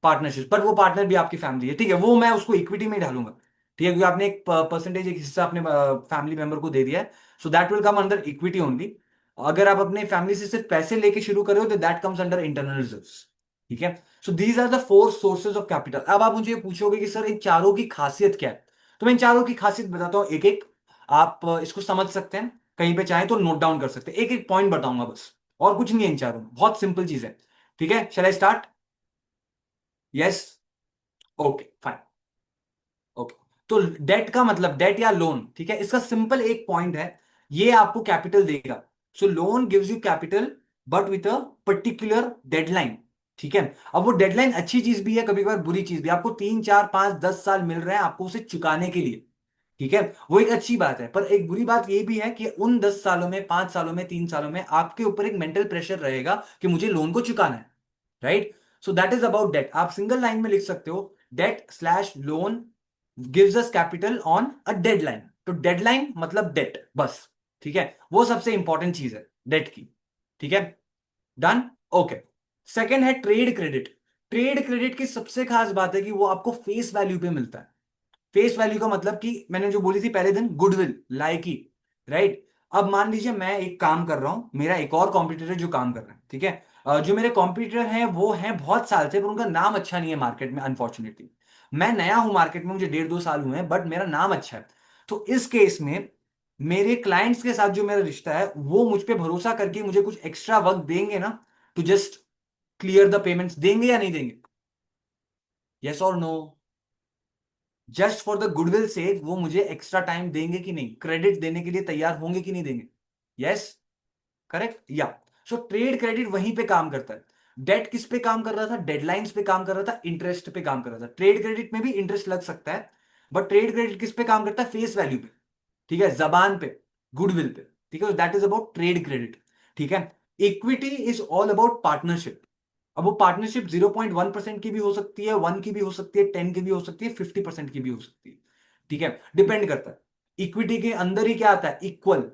partnership, but वो partner भी आपकी family है, ठीक है, वो मैं उसको इक्विटी में ही डालूंगा, ठीक है, क्योंकि आपने एक परसेंटेज, एक हिस्सा अपने फैमिली मेंबर को दे दिया है, so that will come under equity only. अगर आप अपने फैमिली से सिर्फ पैसे लेके शुरू कर रहे हो तो that comes under internal reserves, ठीक है। So these are the four sources of capital. अब आप मुझे ये पूछोगे कि सर इन चारों की खासियत क्या है, तो मैं इन चारों की खासियत बताता हूँ एक एक। आप इसको समझ सकते हैं, कहीं पे चाहें तो नोट डाउन कर सकते हैं, एक एक पॉइंट बताऊंगा बस, और कुछ नहीं है इन चारों में, बहुत सिंपल चीज है, ठीक है। Shall I start? Yes, okay fine. Okay, तो डेट का मतलब, डेट या लोन, ठीक है, इसका सिंपल एक पॉइंट है, ये आपको कैपिटल देगा। So loan gives you capital but with a particular deadline, ठीक है। अब वो डेडलाइन अच्छी चीज भी है, कभी कभार बुरी चीज भी। आपको 3 4 5 10 साल मिल रहे हैं आपको उसे चुकाने के लिए, ठीक है, वो एक अच्छी बात है। पर एक बुरी बात ये भी है कि उन 10 सालों में, 5 सालों में, 3 सालों में आपके ऊपर एक मेंटल प्रेशर रहेगा कि मुझे लोन को चुकाना है, right. So that is about debt. आप सिंगल लाइन में लिख सकते हो, debt slash loan gives us capital on a deadline. तो डेडलाइन मतलब डेट, बस, ठीक है, वो सबसे इंपॉर्टेंट चीज है डेट की, ठीक है, डन। ओके, सेकेंड है ट्रेड क्रेडिट। ट्रेड क्रेडिट की सबसे खास बात है कि वो आपको फेस वैल्यू पे मिलता है। फेस वैल्यू का मतलब कि मैंने जो बोली थी पहले दिन, गुडविल, लायकी, राइट। अब मान लीजिए मैं एक काम कर रहा हूं, मेरा एक और कॉम्पिटिटर जो काम कर रहा है, ठीक है, जो मेरे कॉम्पिटिटर हैं वो हैं बहुत साल से, पर उनका नाम अच्छा नहीं है मार्केट में, अनफॉर्चुनेटली। मैं नया हूं मार्केट में, मुझे 1.5 2 साल हुए हैं, बट मेरा नाम अच्छा है। तो इस केस में मेरे क्लाइंट्स के साथ जो मेरा रिश्ता है, वो मुझ पे भरोसा करके मुझे कुछ एक्स्ट्रा वक्त देंगे ना, to just clear the payments, देंगे या नहीं देंगे? यस और no? Just for the goodwill sake वो मुझे एक्स्ट्रा टाइम देंगे कि नहीं, क्रेडिट देने के लिए तैयार होंगे कि नहीं देंगे? यस, करेक्ट, या। सो ट्रेड क्रेडिट वहीं पे काम करता है। डेट किस पे काम कर रहा था? डेडलाइंस पे काम कर रहा था, इंटरेस्ट पे काम कर रहा था। ट्रेड क्रेडिट में भी इंटरेस्ट लग सकता है, बट ट्रेड क्रेडिट किस पे काम करता है? फेस वैल्यू पे, ठीक है, जबान पे, गुडविल पे, ठीक है, that is about trade credit, ठीक है। Equity is all about partnership. अब वो पार्टनरशिप 0.1% की भी हो सकती है, 1 की भी हो सकती है, 10 की भी हो सकती है, 50% की भी हो सकती है, ठीक है, डिपेंड करता है। इक्विटी के अंदर ही क्या आता है? इक्वल,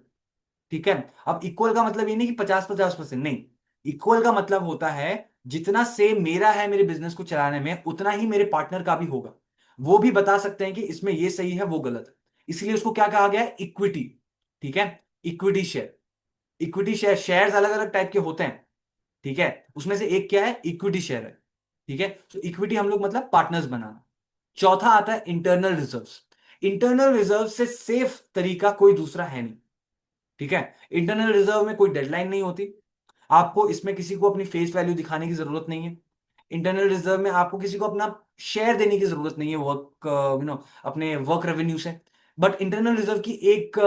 ठीक है। अब इक्वल का मतलब ये नहीं कि 50-50%, नहीं। इक्वल का मतलब होता है जितना से मेरा है मेरे बिजनेस को चलाने में, उतना ही मेरे पार्टनर का भी होगा। वो भी बता सकते हैं कि इसमें ये सही है वो गलत है, इसलिए उसको क्या कहा गया है? इक्विटी, ठीक है। Equity share, equity share, shares अलग अलग टाइप के होते हैं, ठीक है, उसमें से एक क्या है? इक्विटी शेयर है, ठीक है। तो इक्विटी हम लोग मतलब पार्टनर्स बनाना। चौथा आता है इंटरनल रिजर्व्स। इंटरनल रिजर्व से सेफ तरीका कोई दूसरा है नहीं, ठीक है। इंटरनल रिजर्व में कोई डेडलाइन नहीं होती, आपको इसमें किसी को अपनी फेस वैल्यू दिखाने की जरूरत नहीं है। इंटरनल रिजर्व में आपको किसी को अपना शेयर देने की जरूरत नहीं है, वर्क अपने वर्क रेवेन्यू से। बट इंटरनल रिजर्व की एक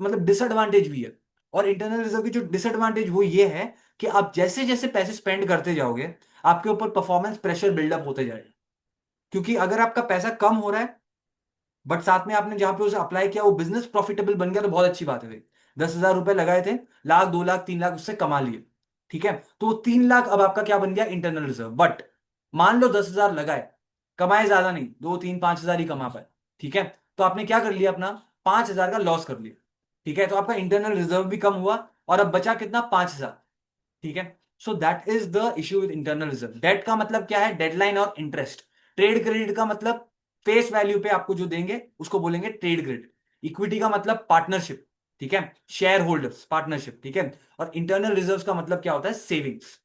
मतलब डिसएडवांटेज भी है। और इंटरनल रिजर्व की जो डिसएडवांटेज वो ये है कि आप जैसे जैसे पैसे स्पेंड करते जाओगे, आपके ऊपर परफॉर्मेंस प्रेशर बिल्डअप होते जाएगा। क्योंकि अगर आपका पैसा कम हो रहा है, बट साथ में आपने जहां पे उसे अप्लाई किया वो बिजनेस प्रॉफिटेबल बन गया, तो बहुत अच्छी बात है भाई। 10,000 रुपए लगाए थे, लाख, 2 लाख, 3 लाख उससे कमा लिए, ठीक है, तो वो 3 लाख अब आपका क्या बन गया? Internal reserve. बट मान लो 10,000 लगाए, कमाए ज्यादा नहीं, 2 3 5 हजार ही कमा पाए, ठीक है, तो आपने क्या कर लिया? अपना 5,000 का लॉस कर लिया, ठीक है, तो आपका इंटरनल रिजर्व भी कम हुआ, और अब बचा कितना? 5,000, ठीक है। So that is the issue with internal reserve. Debt का मतलब क्या है? डेडलाइन और इंटरेस्ट। ट्रेड क्रेडिट का मतलब फेस वैल्यू पे आपको जो देंगे उसको बोलेंगे ट्रेड क्रेडिट। इक्विटी का मतलब पार्टनरशिप, ठीक है, शेयर होल्डर्स पार्टनरशिप, ठीक है। और इंटरनल रिजर्व्स का मतलब क्या होता है? सेविंग्स।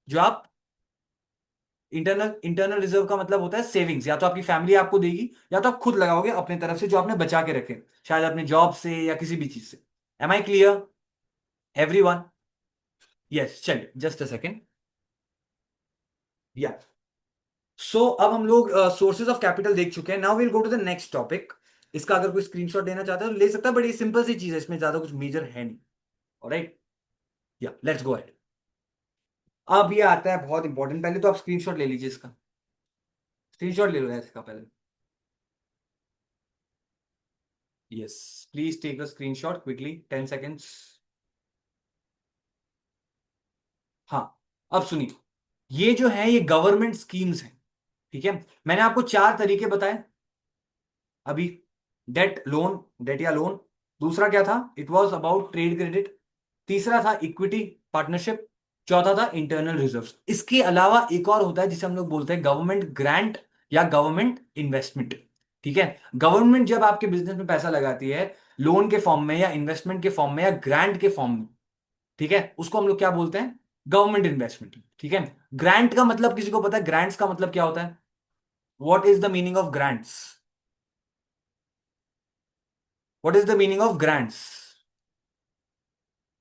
जो आप इंटरनल इंटरनल रिजर्व का मतलब होता है सेविंग्स, या तो आपकी फैमिली आपको देगी या तो आप खुद लगाओगे अपने तरफ से जो आपने बचा के रखे, शायद अपने जॉब से या किसी भी चीज से। Am I clear everyone? Yes, चलिए जस्ट अ सेकेंड। या सो अब हम लोग सोर्सेज ऑफ कैपिटल देख चुके हैं। Now will go to the next topic. इसका अगर कोई स्क्रीनशॉट लेना चाहता है तो ले सकता है, बड़ी सिंपल सी चीज है, इसमें ज्यादा कुछ मेजर है नहीं। ऑलराइट, या लेट्स गो अहेड। अब ये आता है बहुत इंपॉर्टेंट, पहले तो आप स्क्रीनशॉट ले लीजिए इसका। स्क्रीनशॉट ले लो यार इसका पहले। Yes, please take a screenshot quickly, 10 seconds. हाँ, अब सुनिए, ये जो है ये गवर्नमेंट स्कीम्स हैं, ठीक है। मैंने आपको 4 तरीके बताए अभी। डेट लोन, डेट या लोन। दूसरा क्या था? It was about trade credit. तीसरा था इक्विटी पार्टनरशिप। चौथा था इंटरनल रिजर्व्स। इसके अलावा एक और होता है जिसे हम लोग बोलते हैं गवर्नमेंट ग्रांट या गवर्नमेंट इन्वेस्टमेंट, ठीक है। गवर्नमेंट जब आपके बिजनेस में पैसा लगाती है लोन के फॉर्म में या इन्वेस्टमेंट के फॉर्म में या ग्रांट के फॉर्म में, ठीक है, उसको हम लोग क्या बोलते हैं? गवर्नमेंट इन्वेस्टमेंट, ठीक है। ग्रांट का मतलब किसी को पता है? ग्रांट्स का मतलब क्या होता है? What is the meaning of grants? What is the meaning of grants?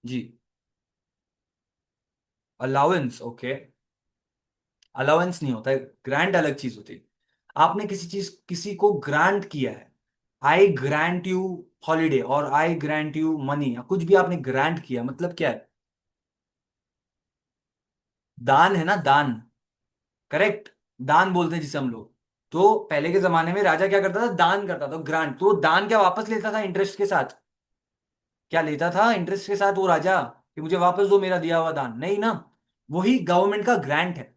जी, अलाउंस, ओके। अलाउंस नहीं होता है, ग्रांट अलग चीज होती है। आपने किसी चीज किसी को ग्रांट किया है, आई ग्रांट यू हॉलीडे और आई ग्रांट यू मनी, या कुछ भी आपने ग्रांट किया, मतलब क्या है? दान है ना, दान। करेक्ट, दान बोलते हैं जिसे हम लोग। तो पहले के जमाने में राजा क्या करता था? दान करता था, ग्रांट। तो दान क्या वापस लेता था इंटरेस्ट के साथ? क्या लेता था इंटरेस्ट के साथ वो राजा, कि मुझे वापस दो मेरा दिया हुआ दान? नहीं ना। वही गवर्नमेंट का ग्रांट है।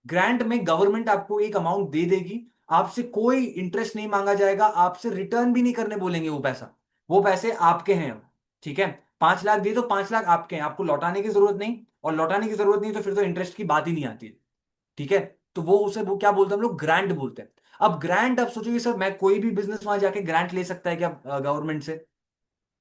ग्रांट में गवर्नमेंट आपको एक अमाउंट दे देगी, आपसे कोई इंटरेस्ट नहीं मांगा जाएगा, आपसे रिटर्न भी नहीं करने बोलेंगे वो पैसा। वो पैसे आपके हैं अब, ठीक है। 5 लाख दिए तो 5 लाख आपके हैं, आपको लौटाने की जरूरत नहीं, और लौटाने की जरूरत नहीं तो फिर तो इंटरेस्ट की बात ही नहीं आती है, ठीक है। तो वो क्या बोलते हैं हम लोग? ग्रांट बोलते हैं। अब ग्रांट, अब सोचोगे सर मैं कोई भी बिजनेस वहां जाके ग्रांट ले सकता है क्या गवर्नमेंट से?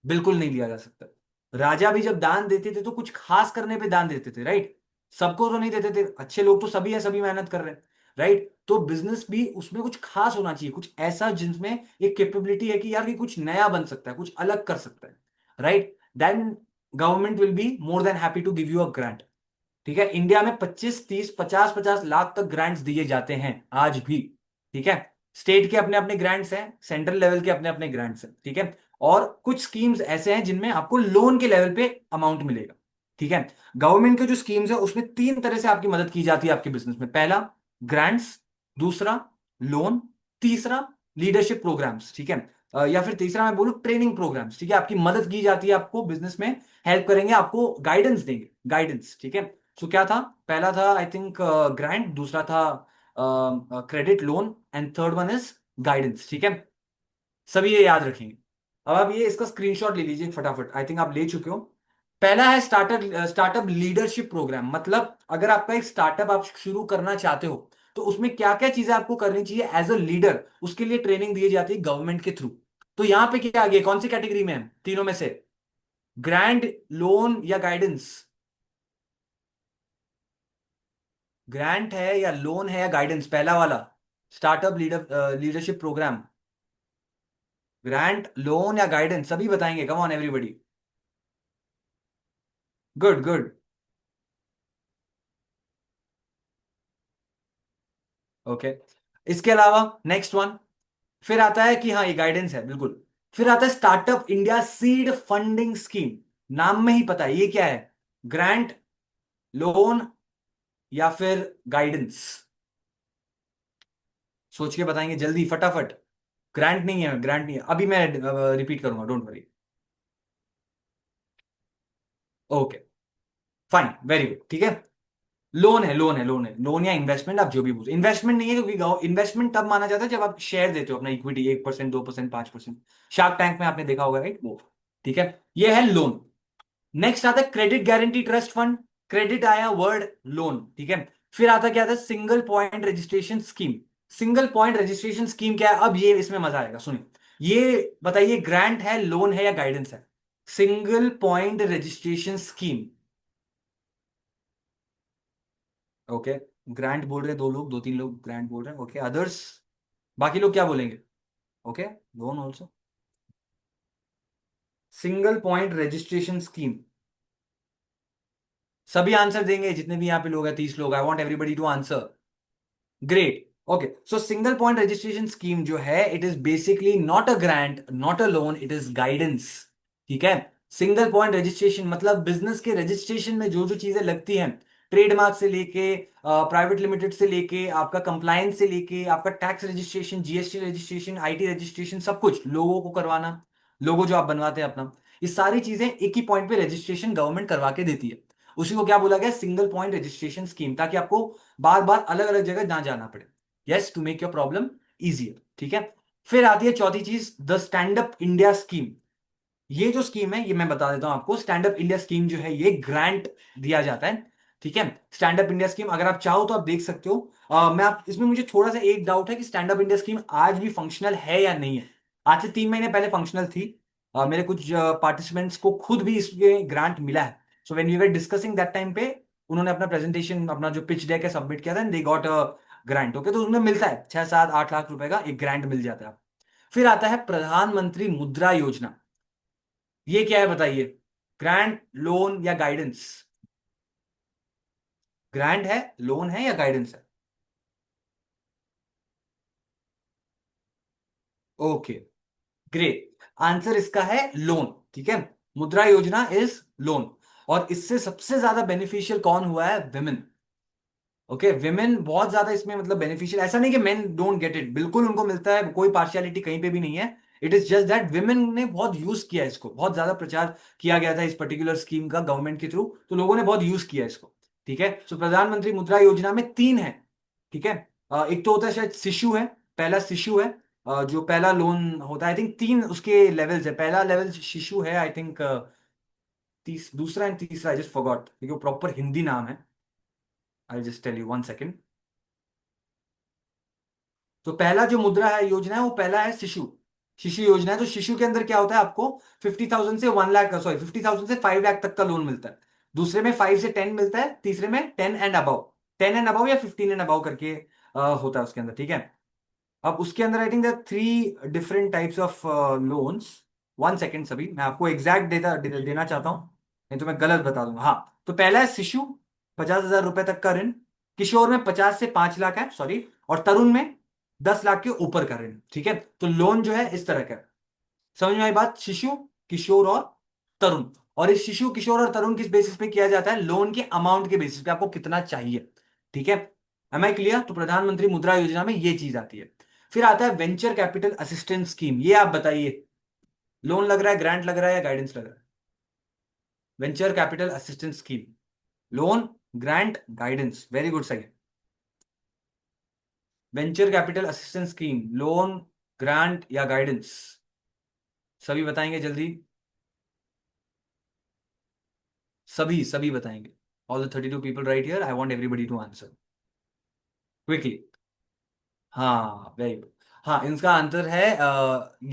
बिल्कुल नहीं लिया जा सकता। राजा भी जब दान देते थे तो कुछ खास करने पे दान देते थे, राइट। सबको तो नहीं देते थे, अच्छे लोग तो सभी है, सभी मेहनत कर रहे हैं, राइट। तो बिजनेस भी उसमें कुछ खास होना चाहिए, कुछ ऐसा जिसमें एक कैपेबिलिटी है कि यार ये कुछ नया बन सकता है, कुछ अलग कर सकता है, right. Then government will be more than happy to give you a grant, ठीक है। इंडिया में 25, 30, 50 लाख तक ग्रांट्स दिए जाते हैं आज भी, ठीक है। स्टेट के अपने अपने ग्रांट्स हैं, सेंट्रल लेवल के अपने अपने ग्रांट्स हैं, ठीक है। और कुछ स्कीम्स ऐसे हैं जिनमें आपको लोन के लेवल पे अमाउंट मिलेगा, ठीक है। गवर्नमेंट के जो स्कीम्स है उसमें 3 तरह से आपकी मदद की जाती है आपके बिजनेस में। पहला ग्रांट्स, दूसरा लोन, तीसरा लीडरशिप प्रोग्राम्स, ठीक है। या फिर तीसरा मैं बोलूं ट्रेनिंग प्रोग्राम्स, ठीक है। आपकी मदद की जाती है, आपको बिजनेस में हेल्प करेंगे, आपको गाइडेंस देंगे, गाइडेंस, ठीक है। सो क्या था? पहला था आई थिंक ग्रांट, दूसरा था credit loan, and third one is guidance, ठीक है। सभी ये याद रखेंगे। अब आप ये इसका स्क्रीनशॉट ले लीजिए फटाफट, आई थिंक आप ले चुके हो। पहला है स्टार्टअप स्टार्टअप लीडरशिप प्रोग्राम। मतलब अगर आपका एक स्टार्टअप आप शुरू करना चाहते हो तो उसमें क्या क्या चीजें आपको करनी चाहिए एज अ लीडर, उसके लिए ट्रेनिंग दी जाती है गवर्नमेंट के थ्रू। तो यहां पे क्या आ गया? कौन सी कैटेगरी में है तीनों में से? ग्रांट, लोन या गाइडेंस? ग्रांट है या लोन है या गाइडेंस? पहला वाला startup leadership programme, grant, loan या गाइडेंस? सभी बताएंगे, come on everybody. Good good, okay. इसके अलावा नेक्स्ट वन फिर आता है कि हाँ ये गाइडेंस है बिल्कुल। फिर आता है startup India seed funding scheme. नाम में ही पता है ये क्या है, ग्रांट, लोन या फिर गाइडेंस? सोच के बताएंगे जल्दी फटाफट। ग्रांट नहीं है, ग्रांट नहीं है, अभी मैं रिपीट करूंगा, don't worry. Okay, fine, very good, ठीक है। लोन है, लोन है, लोन है, लोन या इन्वेस्टमेंट, आप जो भी बोलो। इन्वेस्टमेंट नहीं है क्योंकि इन्वेस्टमेंट तब माना जाता है जब आप शेयर देते हो अपना, इक्विटी 1%, 2%, 5%। शार्क टैंक में आपने देखा होगा, राइट, वो, ठीक है। ये है लोन। नेक्स्ट आता है credit guarantee trust fund. Credit आया, वर्ड लोन, ठीक है। फिर आता क्या आता है? Single point registration scheme. Single point registration scheme क्या है? अब ये इसमें मजा आएगा, सुनिए। ये बताइए, ग्रांट है, लोन है या गाइडेंस है? Single point registration scheme. Okay, grant बोल रहे दो लोग, दो तीन लोग ग्रांट बोल रहे हैं। ओके, अदर्स, बाकी लोग क्या बोलेंगे? Okay, loan also. Single point registration scheme. सभी आंसर देंगे जितने भी यहाँ पे लोग हैं, 30 लोग। I want everybody to answer. Great. Okay, so single point registration scheme जो है, it is basically not a grant, not a loan, it is guidance. ठीक है। सिंगल पॉइंट रजिस्ट्रेशन मतलब बिजनेस के रजिस्ट्रेशन में जो जो चीजें लगती हैं, ट्रेडमार्क से लेके, प्राइवेट लिमिटेड से लेके, आपका कंप्लायंस से लेके, आपका tax registration, GST registration, IT registration, सब कुछ लोगों को करवाना, लोगो जो आप बनवाते हैं अपना, ये सारी चीजें एक ही पॉइंट पे रजिस्ट्रेशन गवर्नमेंट करवा के देती है। उसी को क्या बोला गया? सिंगल पॉइंट रजिस्ट्रेशन स्कीम, ताकि आपको बार बार अलग अलग जगह ना जाना पड़े। Yes, to make your problem easier. ठीक है। फिर आती है चौथी चीज, the stand up India scheme. ये जो स्कीम है, ये मैं बता देता हूं आपको। स्टैंड अप इंडिया स्कीम जो है, ये ग्रांट दिया जाता है। ठीक है। स्टैंड अप इंडिया स्कीम अगर आप चाहो तो आप देख सकते हो। मैं आप इसमें, मुझे थोड़ा सा एक डाउट है कि स्टैंड अप इंडिया स्कीम आज भी फंक्शनल है या नहीं है। आज से 3 महीने पहले फंक्शनल थी। मेरे कुछ पार्टिसिपेंट्स को खुद भी इसमें ग्रांट मिला है। So when we were discussing that time पे, उन्होंने अपना प्रेजेंटेशन, अपना जो पिच डेक है, सबमिट किया था, and they got a grant. Okay, तो उसमें मिलता है 6 7 8 लाख रुपए का एक ग्रांट मिल जाता है। फिर आता है प्रधानमंत्री मुद्रा योजना। ये क्या है बताइए? ग्रांट, लोन या गाइडेंस? ग्रांट है, लोन है या गाइडेंस है? Okay, great. आंसर इसका है लोन। ठीक है। मुद्रा योजना इज लोन। और इससे सबसे ज्यादा बेनिफिशियल कौन हुआ है? विमेन। ओके, विमेन बहुत ज्यादा इसमें मतलब बेनिफिशियल। ऐसा नहीं कि मेन डोंट गेट इट, बिल्कुल उनको मिलता है, कोई पार्शियलिटी कहीं पे भी नहीं है। It is just that women ने बहुत यूज किया है इसको, बहुत ज्यादा प्रचार किया गया था इस पर्टिकुलर स्कीम का गवर्नमेंट के थ्रू, तो लोगों ने बहुत यूज किया है इसको। ठीक है। सो प्रधानमंत्री मुद्रा योजना में तीन है। ठीक है। एक तो होता है शायद शिशु है, पहला शिशु है। जो पहला लोन होता है, आई थिंक तीन उसके लेवल्स है। पहला लेवल शिशु है, आई थिंक। दूसरा एंड तीसरा, आई जस्ट फॉरगॉट, क्योंकि वो प्रॉपर हिंदी नाम है। I just tell you, 1 second. तो पहला जो मुद्रा है योजना है, वो पहला है शिशु, शिशु योजना है। तो शिशु के अंदर क्या होता है? आपको 50,000 से 1 लाख, सॉरी 50,000 से 5 लाख तक का लोन मिलता है। दूसरे में 5 से 10 मिलता है। तीसरे में 10 एंड अबव, 10 एंड अबव या 15 एंड अबव करके होता है उसके अंदर। ठीक है। अब उसके अंदर I think there 3 different types of loans. 1 second, सभी मैं आपको एग्जैक्ट डेटा देना चाहता हूं, नहीं तो मैं गलत बता दूंगा। हाँ, तो पहला है शिशु, 50,000 रुपए तक का ऋण। किशोर में 50 से 5 लाख है, सॉरी। और तरुण में 10 लाख के ऊपर का ऋण। ठीक है। तो लोन जो है इस तरह का है। समझ में आई बात? शिशु, किशोर और तरुण। और इस शिशु, किशोर और तरुण किस बेसिस पे किया जाता है? लोन के अमाउंट के बेसिस पे, आपको कितना चाहिए। ठीक है। Am I clear? तो प्रधानमंत्री मुद्रा योजना में ये चीज आती है। फिर आता है वेंचर कैपिटल असिस्टेंस स्कीम। ये आप बताइए, लोन लग रहा है, ग्रांट लग रहा है या गाइडेंस लग रहा है? Venture capital assistance scheme, loan, grant, guidance? Very good, सही। Venture capital assistance scheme, loan, grant या गाइडेंस? सभी बताएंगे जल्दी, सभी सभी बताएंगे। All the 32 people right here, I want everybody to answer quickly. हाँ, वेरी गुड। हाँ, इनका आंसर है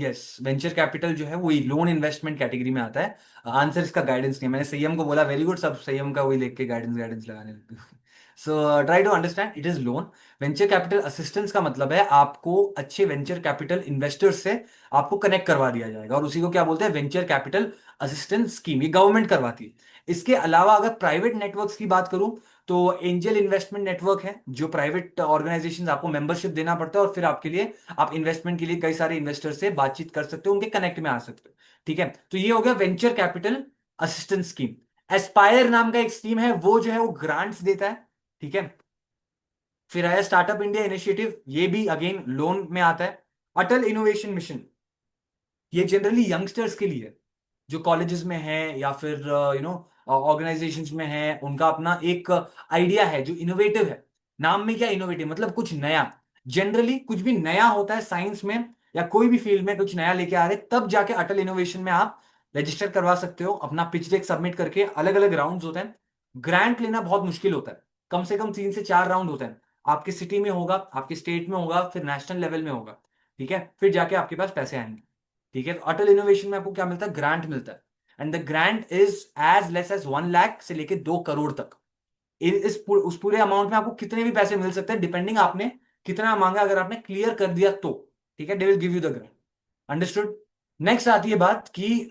यस, वेंचर कैपिटल जो है वही लोन इन्वेस्टमेंट कैटेगरी में आता है। आंसर इसका गाइडेंस नहीं। मैंने संयम को बोला वेरी गुड, सब संयम का वही लेके के गाइडेंस गाइडेंस लगाने लगते हैं। So try to understand, it is loan. Venture capital assistance का मतलब है आपको अच्छे वेंचर कैपिटल इन्वेस्टर्स से आपको कनेक्ट करवा दिया जाएगा, और उसी को क्या बोलते हैं? Venture capital assistance scheme. ये गवर्नमेंट करवाती है। इसके अलावा अगर प्राइवेट नेटवर्क्स की बात करूं, तो एंजल इन्वेस्टमेंट नेटवर्क है, जो प्राइवेट ऑर्गेनाइजेशन, आपको मेंबरशिप देना पड़ता है, और फिर आपके लिए, आप इन्वेस्टमेंट के लिए कई सारे इन्वेस्टर से बातचीत कर सकते हो, उनके कनेक्ट में आ सकते हो। ठीक है। तो ये हो गया venture capital assistance scheme. Aspire नाम का एक स्कीम है, वो जो है वो ग्रांट्स देता है। ठीक है। फिर आया स्टार्टअप इंडिया इनिशिएटिव, ये भी अगेन लोन में आता है। अटल इनोवेशन मिशन, ये जनरली यंगस्टर्स के लिए, जो कॉलेजेस में है या फिर ऑर्गेनाइजेशंस में है, उनका अपना एक आइडिया है जो इनोवेटिव है। नाम में क्या इनोवेटिव मतलब? कुछ नया। जनरली कुछ भी नया होता है साइंस में या कोई भी फील्ड में, कुछ नया लेके आ रहे, तब जाके अटल इनोवेशन में आप रजिस्टर करवा सकते हो अपना पिच डेक सबमिट करके। अलग अलग राउंड्स होते हैं। ग्रांट लेना बहुत मुश्किल होता है, कम से कम 3 से 4 राउंड होते हैं। आपके सिटी में होगा, आपके स्टेट में होगा, फिर नेशनल लेवल में होगा, ठीक है, फिर जाके आपके पास पैसे आएंगे, ठीक है। तो अटल इनोवेशन में आपको क्या मिलता है? ग्रांट मिलता है, and the grant is as less as 1 lakh से लेके 2 करोड़ तक। उस पूरे अमाउंट में आपको कितने भी पैसे मिल सकते हैं, डिपेंडिंग आपने कितना मांगा, अगर आपने क्लियर कर दिया तो, ठीक है, they will give you the grant. Understood. Next आती है बात कि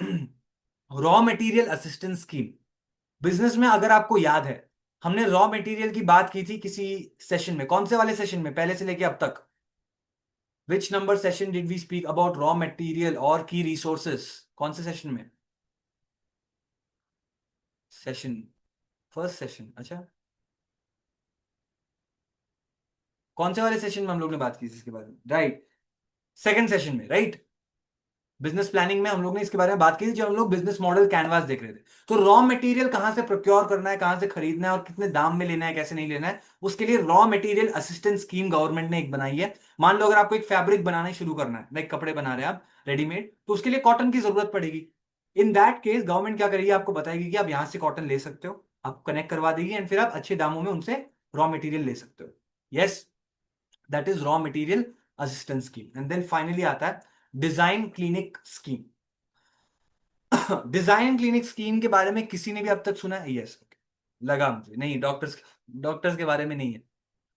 raw material assistance scheme. Business में अगर आपको याद है, हमने रॉ मटेरियल की बात की थी किसी सेशन में, कौन से वाले सेशन में, पहले से लेके अब तक? Which number session did we speak about raw material और की रिसोर्सेस? कौन से सेशन में? सेशन, फर्स्ट सेशन, अच्छा। कौन से वाले सेशन में हम लोग ने बात की थी इसके बारे में? राइट, सेकंड सेशन में, राइट। बिजनेस प्लानिंग में हम लोग ने इसके बारे में बात की थी, जब हम लोग बिजनेस मॉडल कैनवास देख रहे थे। तो रॉ मटेरियल कहां से प्रोक्योर करना है, कहां से खरीदना है, और कितने दाम में लेना है, कैसे नहीं लेना है, उसके लिए raw material assistance scheme government ने एक बनाई है। मान लो अगर आपको एक फैब्रिक बनाना शुरू करना है, लाइक कपड़े बना रहे हैं आप रेडीमेड, तो उसके लिए कॉटन की जरूरत पड़ेगी। इन दैट केस गवर्नमेंट क्या करेगी, आपको बताएगी कि आप यहां से कॉटन ले सकते हो, आपको कनेक्ट करवा देगी, एंड फिर आप अच्छे दामों में उनसे रॉ मटेरियल ले सकते हो। Yes, that is raw material assistance scheme. And then finally आता है design clinic scheme. Design clinic scheme के बारे में किसी ने भी अब तक सुना है? यस, लगा मुझे। नहीं, डॉक्टर्स के बारे में नहीं है,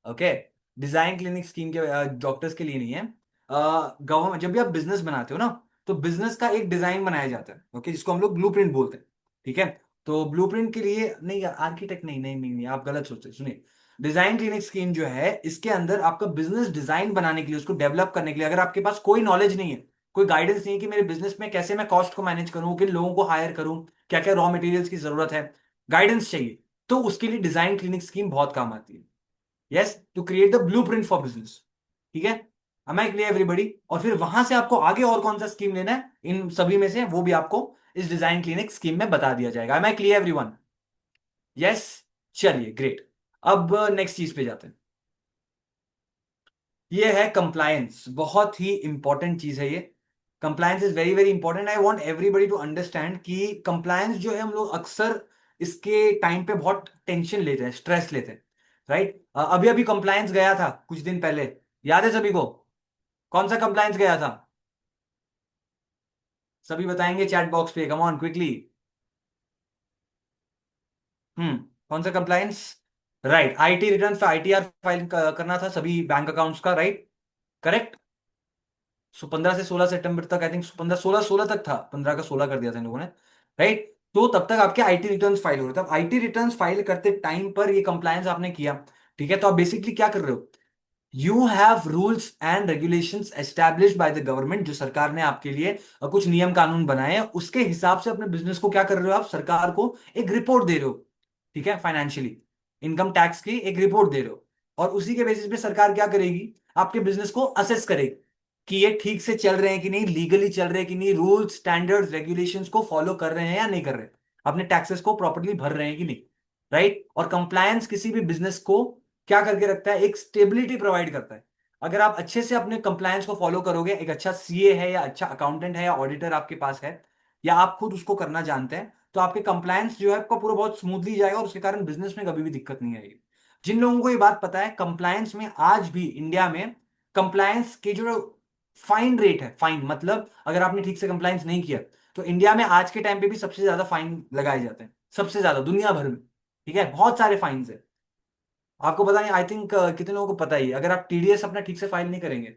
ओके। डिजाइन क्लिनिक स्कीम के डॉक्टर्स के लिए नहीं है। गवर्नमेंट, जब भी आप बिजनेस बनाते हो ना, तो बिजनेस का एक डिजाइन बनाया जाता है, ओके, जिसको हम लोग ब्लूप्रिंट बोलते हैं, ठीक है। तो ब्लूप्रिंट के लिए नहीं, आर्किटेक्ट नहीं, नहीं नहीं नहीं, आप गलत सोचते। सुनिए, डिजाइन क्लिनिक स्कीम जो है, इसके अंदर आपका बिजनेस डिजाइन बनाने के लिए, उसको डेवलप करने के लिए, अगर आपके पास कोई नॉलेज नहीं है, कोई गाइडेंस नहीं है कि मेरे बिजनेस में कैसे मैं कॉस्ट को मैनेज करूं, किन लोगों को हायर करूं, क्या क्या रॉ मटेरियल्स की जरूरत है, गाइडेंस चाहिए, तो उसके लिए डिजाइन क्लिनिक स्कीम बहुत काम आती है। Yes, to create the blueprint for business, ठीक है। am I clear everybody? और फिर वहां से आपको आगे और कौन सा स्कीम लेना है इन सभी में से, वो भी आपको इस डिजाइन क्लिनिक स्कीम में बता दिया जाएगा। am I clear everyone? Yes, चलिए ग्रेट। अब नेक्स्ट चीज पे जाते हैं। ये है कंप्लायंस, बहुत ही इंपॉर्टेंट चीज है ये। Compliance is very very important. I want everybody to understand कि कंप्लायंस जो है, हम लोग अक्सर इसके टाइम पे बहुत टेंशन लेते हैं, स्ट्रेस लेते हैं, राइट। अभी अभी कंप्लायंस गया था कुछ दिन पहले, याद है सभी को? कौन सा कंप्लायंस गया था? सभी बताएंगे चैट बॉक्स पे, कम ऑन क्विकली। कौन सा कंप्लायंस? राइट, आईटी रिटर्न पे आईटीआर फाइल करना था सभी बैंक अकाउंट्स का, राइट, करेक्ट। सो 15 से 16 सितंबर तक, आई थिंक 15 16 16 तक था, 15 का 16 कर दिया था इन लोगों ने, राइट। तो तब तक आपके आईटी रिटर्न्स फाइल हो रहे थे। अब आईटी रिटर्न्स फाइल करते टाइम पर ये कंप्लायंस आपने किया, ठीक है, तो आप बेसिकली क्या कर रहे हो? You have rules and regulations established by the government, जो सरकार ने आपके लिए कुछ नियम कानून बनाए हैं, उसके हिसाब से अपने बिजनेस को क्या कर रहे हो आप? सरकार को एक रिपोर्ट दे रहे हो, ठीक है, फाइनेंशियली इनकम टैक्स की एक रिपोर्ट दे रहे हो, और उसी के बेसिस पे सरकार क्या करेगी? आपके बिजनेस को असेस करेगी कि ये ठीक से चल रहे हैं कि नहीं, लीगली चल रहे हैं कि नहीं, रूल्स स्टैंडर्ड्स रेगुलेशंस को फॉलो कर रहे हैं या नहीं कर रहे हैं, अपने टैक्सेस को प्रॉपर्ली भर रहे हैं कि नहीं, राइट। और कंप्लायंस किसी भी बिजनेस को क्या करके रखता है? एक स्टेबिलिटी प्रोवाइड करता है। अगर आप अच्छे से अपने कंप्लायंस को फॉलो करोगे, एक अच्छा सीए है या अच्छा अकाउंटेंट है या ऑडिटर आपके पास है, या आप खुद उसको करना जानते हैं, तो आपके कंप्लायंस जो है आपका पूरा बहुत स्मूथली जाएगा, और उसके कारण बिजनेस में कभी भी दिक्कत नहीं आएगी। जिन लोगों को ये बात पता है, कंप्लायंस में आज भी इंडिया में कंप्लायंस के जो फाइन रेट है, फाइन मतलब अगर आपने ठीक से कंप्लायंस नहीं किया, तो इंडिया में आज के टाइम पे भी सबसे ज्यादा फाइन लगाए जाते हैं, सबसे ज्यादा दुनिया भर में, ठीक है, बहुत सारे फाइन है। आपको पता नहीं, आई थिंक कितने लोगों को पता ही है, अगर आप टीडीएस अपना ठीक से फाइल नहीं करेंगे,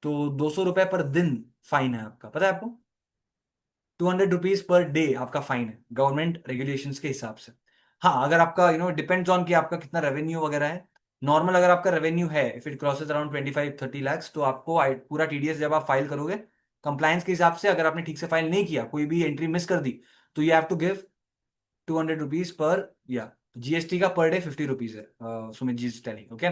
तो 200 रुपए पर दिन फाइन है आपका, पता है आपको? 200 रुपीज पर डे आपका फाइन है गवर्नमेंट रेगुलेशंस के हिसाब से। हाँ, अगर आपका डिपेंड्स ऑन कि आपका कितना रेवेन्यू वगैरह है। नॉर्मल अगर आपका रेवेन्यू है, if it crosses around 25-30 lakhs, तो आपको पूरा टीडीएस जब आप फाइल करोगे कंप्लायंस के हिसाब से, अगर आपने ठीक से फाइल नहीं किया, कोई भी एंट्री मिस कर दी, तो you have to give 200 rupees per, या जीएसटी का पर डे 50 रुपीज है, Sumit ji is telling, okay.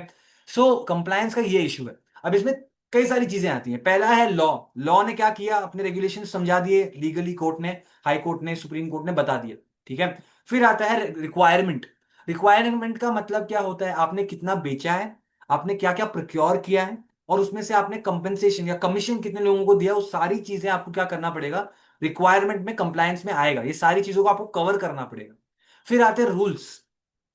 So compliance का ये इशू है। अब इसमें कई सारी चीजें आती हैं। पहला है लॉ। लॉ ने क्या किया? अपने रेगुलेशन समझा दिए, लीगली कोर्ट ने, हाई कोर्ट ने, सुप्रीम कोर्ट ने बता दिया, ठीक है। फिर आता है रिक्वायरमेंट। रिक्वायरमेंट का मतलब क्या होता है? आपने कितना बेचा है, आपने क्या क्या प्रोक्योर किया है, और उसमें से आपने कंपेंसेशन या कमीशन कितने लोगों को दिया, वो सारी चीजें आपको क्या करना पड़ेगा? रिक्वायरमेंट में, कंप्लायंस में आएगा, ये सारी चीजों को आपको कवर करना पड़ेगा। फिर आते हैं रूल्स,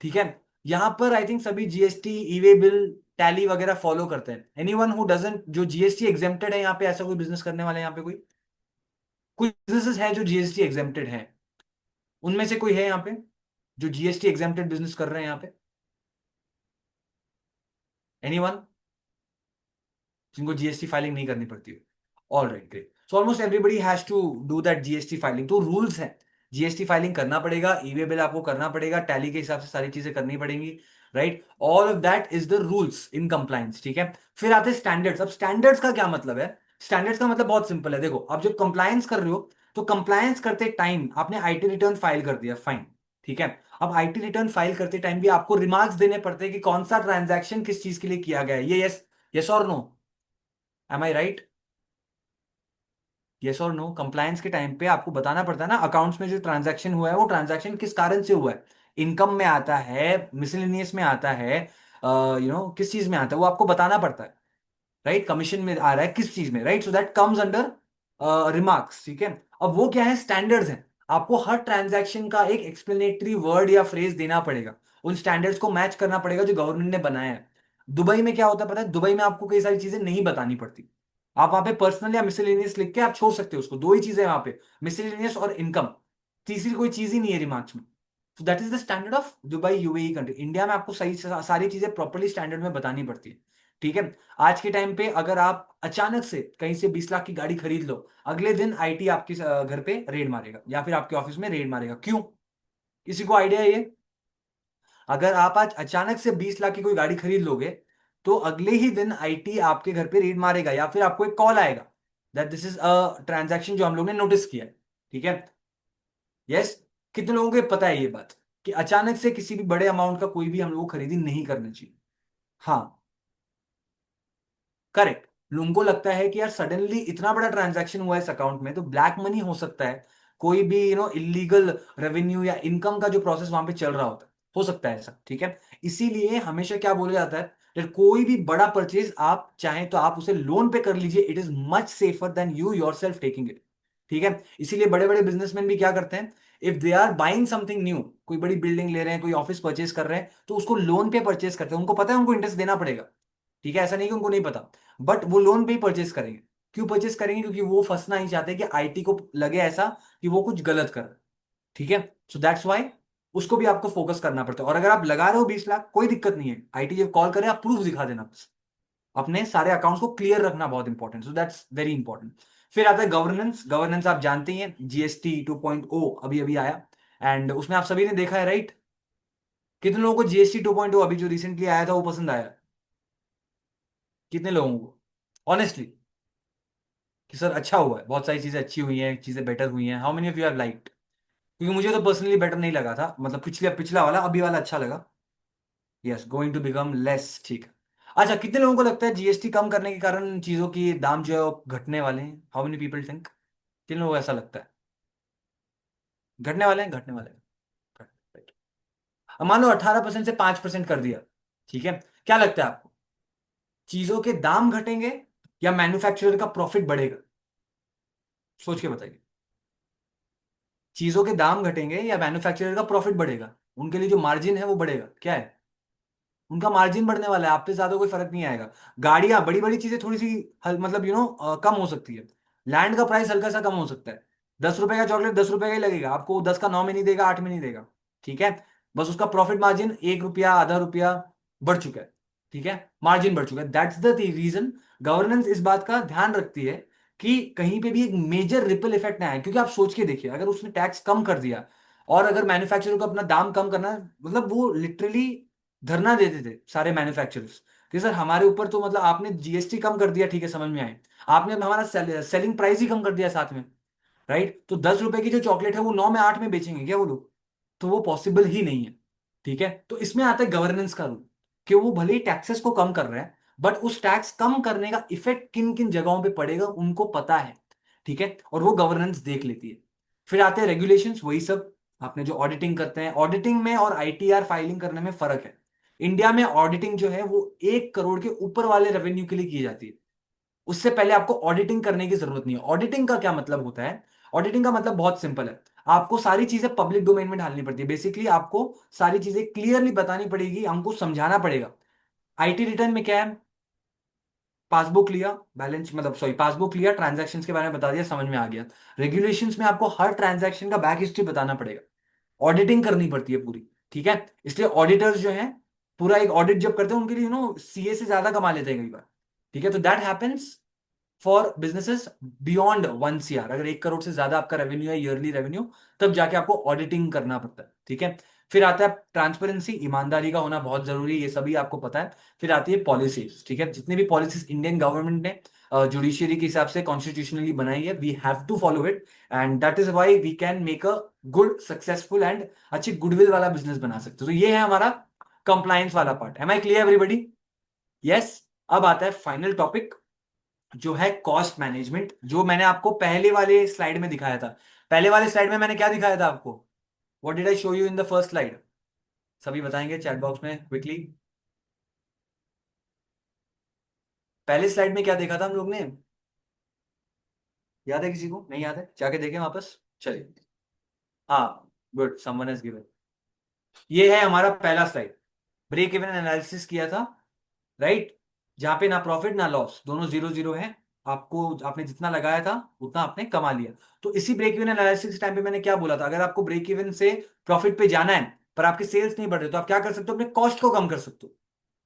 ठीक है। यहां पर आई थिंक सभी जीएसटी, ई वे बिल, टैली वगैरह फॉलो करते हैं? एनीवन हु डजंट, जो जीएसटी एग्जेम्प्टेड है यहाँ पे, ऐसा कोई बिजनेस करने वाले यहाँ पे कोई? कुछ बिजनेसेस हैं जो जीएसटी एग्जेम्प्टेड हैं, उनमें से कोई है यहाँ पे जो जीएसटी एग्जेम्प्टेड बिजनेस कर रहे हैं यहाँ पे? एनीवन जिनको जीएसटी फाइलिंग नहीं करनी पड़ती है? All right, great. So almost everybody has to do that GST filing. तो रूल्स हैं, जीएसटी फाइलिंग करना पड़ेगा, ई-वे बिल आपको करना पड़ेगा, टैली के हिसाब से सारी चीजें करनी पड़ेंगी, right? All of that is the rules in compliance, ठीक है? फिर आते हैं स्टैंडर्ड्स। अब स्टैंडर्ड्स का क्या मतलब है? स्टैंडर्ड्स का मतलब बहुत सिंपल है। देखो, अब जब कंप्लायंस कर रहे हो तो कंप्लायंस करते टाइम आपने आईटी रिटर्न फाइल कर दिया, फाइन, ठीक है? अब आईटी रिटर्न फाइल करते टाइम भी आपको रिमार्क्स देने पड़ते हैं कि कौन सा ट्रांजैक्शन किस चीज के लिए किया गया है। ये यस, यस और नो? एम आई राइट? यस और नो? कंप्लायंस के टाइम पे आपको बताना पड़ता है ना, अकाउंट्स में जो ट्रांजैक्शन हुआ है वो ट्रांजैक्शन किस कारण से हुआ है, इनकम में आता है, मिसलेनियस में आता है, किस चीज में आता है, वो आपको बताना पड़ता है, राइट? कमीशन में आ रहा है किस चीज में, right? So that comes under remarks, ठीक है? अब वो क्या है? स्टैंडर्ड्स हैं। आपको हर ट्रांजैक्शन का एक एक्सप्लेनेटरी वर्ड या फ्रेज देना पड़ेगा, उन स्टैंडर्ड्स को मैच करना पड़ेगा जो गवर्नमेंट ने बनाया है। दुबई में क्या होता है पता है? दुबई में आपको कई सारी चीजें नहीं बतानी पड़ती, आप वहां पे पर्सनल या मिसलेनियस लिख के आप छोड़ सकते हो उसको। दो ही चीजें हैं वहां पे, मिसलेनियस और इनकम, तीसरी कोई चीज ही नहीं है रिमार्क्स में। सो that is the standard of Dubai, UAE country. India में आपको सही सारी चीजें प्रॉपरली स्टैंडर्ड में बतानी पड़ती है, ठीक है? आज के टाइम पे अगर आप अचानक से कहीं से 20 लाख की गाड़ी खरीद लो, अगले दिन आईटी आपके घर पे रेड मारेगा या फिर आपके ऑफिस में रेड मारेगा। क्यों? किसी को आइडिया है ये? अगर आप आज अचानक से 20 लाख की कोई गाड़ी खरीद लोगे तो अगले ही दिन आईटी आपके घर पे रेड मारेगा या फिर आपको एक कॉल आएगा that this is a transaction जो हम लोग ने नोटिस किया है, ठीक है? यस? कितने लोगों को पता है ये बात कि अचानक से किसी भी बड़े अमाउंट का कोई भी हम लोग को खरीदी नहीं करना चाहिए? हाँ, करेक्ट। लोगों को लगता है कि यार सडनली इतना बड़ा ट्रांजैक्शन हुआ है इस अकाउंट में तो ब्लैक मनी हो सकता है, कोई भी इलीगल रेवेन्यू या इनकम का जो प्रोसेस वहां पे चल रहा होता है, हो सकता है ऐसा, ठीक है? इसीलिए हमेशा क्या बोला जाता है कि कोई भी बड़ा परचेज आप चाहें तो आप उसे लोन पे कर लीजिए, it is much safer than you yourself taking it, ठीक है? इसीलिए बड़े बड़े बिजनेसमैन भी क्या करते हैं, if they are buying something new, कोई बड़ी बिल्डिंग ले रहे हैं, कोई ऑफिस परचेज कर रहे हैं, तो उसको लोन पे परचेज करते हैं। उनको पता है उनको इंटरेस्ट देना पड़ेगा, ठीक है? ऐसा नहीं कि उनको नहीं पता, बट वो लोन पे ही परचेज करेंगे। क्यों परचेज करेंगे? क्योंकि वो फंसना नहीं चाहते कि आईटी को लगे ऐसा कि वो कुछ गलत कर रहा है, ठीक है? सो दैट्स वाई उसको भी आपको फोकस करना पड़ता है। और अगर आप लगा रहे हो 20 लाख, कोई दिक्कत नहीं है, आईटी जब कॉल करे आप प्रूफ दिखा देना बस। अपने सारे अकाउंट्स को क्लियर रखना बहुत important, so that's very important. फिर आता है गवर्नेंस। गवर्नेंस आप जानते ही हैं, जीएसटी 2.0 अभी अभी आया एंड उसमें आप सभी ने देखा है, राइट? कितने लोगों को जीएसटी 2.0 अभी जो रिसेंटली आया था वो पसंद आया? कितने लोगों को ऑनेस्टली कि सर अच्छा हुआ है, बहुत सारी चीजें अच्छी हुई हैं, चीजें बेटर हुई हैं? How many of you have liked? क्योंकि मुझे तो पर्सनली बेटर नहीं लगा था, मतलब पिछले पिछला वाला, अभी वाला अच्छा लगा। Yes, going to become less, ठीक है। अच्छा, कितने लोगों को लगता है जीएसटी कम करने के कारण चीजों की दाम जो है वो घटने वाले हैं? How many people think? किन लोगों को ऐसा लगता है घटने वाले हैं? घटने वाले हैं, right. अब मान लो 18% से 5% कर दिया, ठीक है? क्या लगता है आपको, चीजों के दाम घटेंगे या मैन्युफैक्चरर का प्रॉफिट बढ़ेगा? सोच के बताइए। चीजों के दाम घटेंगे या मैन्युफैक्चरर का प्रॉफिट बढ़ेगा? उनके लिए जो मार्जिन है वो बढ़ेगा, क्या है? उनका मार्जिन बढ़ने वाला है, आप पे ज्यादा कोई फर्क नहीं आएगा। गाड़ियां, बड़ी बड़ी चीजें थोड़ी सी मतलब कम हो सकती है। लैंड का प्राइस हल्का सा कम हो सकता है। 10 रुपए का चॉकलेट 10 रुपए का ही लगेगा आपको, 10 का 9 में नहीं देगा, 8 में नहीं देगा, ठीक है? बस उसका प्रॉफिट मार्जिन 1 रुपया आधा रुपया बढ़ चुका है, ठीक है? मार्जिन बढ़ चुका है। दैट्स द रीजन गवर्नेंस इस बात का ध्यान रखती है कि कहीं पे भी एक मेजर रिपल इफेक्ट ना आए। क्योंकि आप सोच के देखिए, अगर उसने टैक्स कम कर दिया और अगर मैन्युफैक्चरर को अपना दाम कम करना, मतलब वो लिटरली धरना देते थे सारे मैन्युफैक्चरर्स कि सर हमारे ऊपर तो, मतलब आपने जीएसटी कम कर दिया, ठीक है, समझ में आए, आपने हमारा सेलिंग प्राइस ही कम कर दिया साथ में, राइट? तो 10 रुपए की जो चॉकलेट है वो 9 में 8 में बेचेंगे क्या वो लोग? तो वो पॉसिबल ही नहीं है, ठीक है? तो इसमें आता है गवर्नेंस का रूल कि वो भले ही टैक्सेस को कम कर रहे हैं बट उस टैक्स कम करने का इफेक्ट किन किन जगहों पे पड़ेगा उनको पता है, ठीक है? और वो गवर्नेंस देख लेती है। फिर आते हैं रेगुलेशंस, वही सब आपने जो ऑडिटिंग करते हैं। ऑडिटिंग में और आईटीआर फाइलिंग करने में फर्क है। इंडिया में ऑडिटिंग जो है वो 1 करोड़ के ऊपर वाले रेवेन्यू के लिए की जाती है, उससे पहले आपको ऑडिटिंग करने की जरूरत नहीं है। ऑडिटिंग का क्या मतलब होता है? ऑडिटिंग का मतलब बहुत सिंपल है, आपको सारी चीजें पब्लिक डोमेन में डालनी पड़ती है। बेसिकली आपको सारी चीजें क्लियरली बतानी पड़ेगी, हमको समझाना पड़ेगा आईटी रिटर्न में क्या है, पासबुक लिया, बैलेंस मतलब सॉरी पासबुक लिया, ट्रांजैक्शंस के बारे में बता दिया, समझ में आ गया। रेगुलेशंस में आपको हर ट्रांजैक्शन का बैक हिस्ट्री बताना पड़ेगा, ऑडिटिंग करनी पड़ती है पूरी, ठीक है। इसलिए ऑडिटर्स जो हैं पूरा एक ऑडिट जब करते हैं उनके लिए सीए से ज्यादा कमा लेते हैं कई बार, ठीक है। तो that happens for businesses beyond 1 CR, अगर 1 करोड़ से ज्यादा आपका रेवेन्यू है, ईयरली रेवेन्यू, तब जाके आपको ऑडिटिंग करना पड़ता है, ठीक है। फिर आता है ट्रांसपेरेंसी, ईमानदारी का होना बहुत जरूरी है, ये सभी आपको पता है। फिर आती है पॉलिसीज, ठीक है। जितनी भी पॉलिसीज इंडियन गवर्नमेंट ने जुडिशियरी के हिसाब से कॉन्स्टिट्यूशनली बनाई है, we have to follow it, and that is why we can make a good successful and अच्छी गुडविल वाला बिजनेस बना सकते हो। तो ये है हमारा कंप्लायंस वाला part. Am I clear everybody? Yes. अब आता है फाइनल टॉपिक, जो है कॉस्ट मैनेजमेंट, जो मैंने आपको पहले वाले स्लाइड में दिखाया था। पहले वाले स्लाइड में मैंने क्या दिखाया था आपको? What did I show you in the first slide? सभी बताएंगे चैट बॉक्स में क्विकली। पहले स्लाइड में क्या देखा था हम लोग ने? याद है किसी को? नहीं याद है? जाके देखें वापस। चलिए, हाँ, गुड, समवन हैज गिवन। ये है हमारा पहला स्लाइड, ब्रेक इवन एनालिसिस किया था, राइट? जहां पे ना प्रॉफिट ना लॉस, दोनों 0-0 है। आपको आपने जितना लगाया था उतना आपने कमा लिया। तो इसी ब्रेक इवन एनालिसिस टाइम पे मैंने क्या बोला था, अगर आपको ब्रेक इवन से प्रॉफिट पे जाना है पर आपके सेल्स नहीं बढ़ रहे, तो आप क्या कर सकते हो, अपने कॉस्ट को कम कर सकते हो,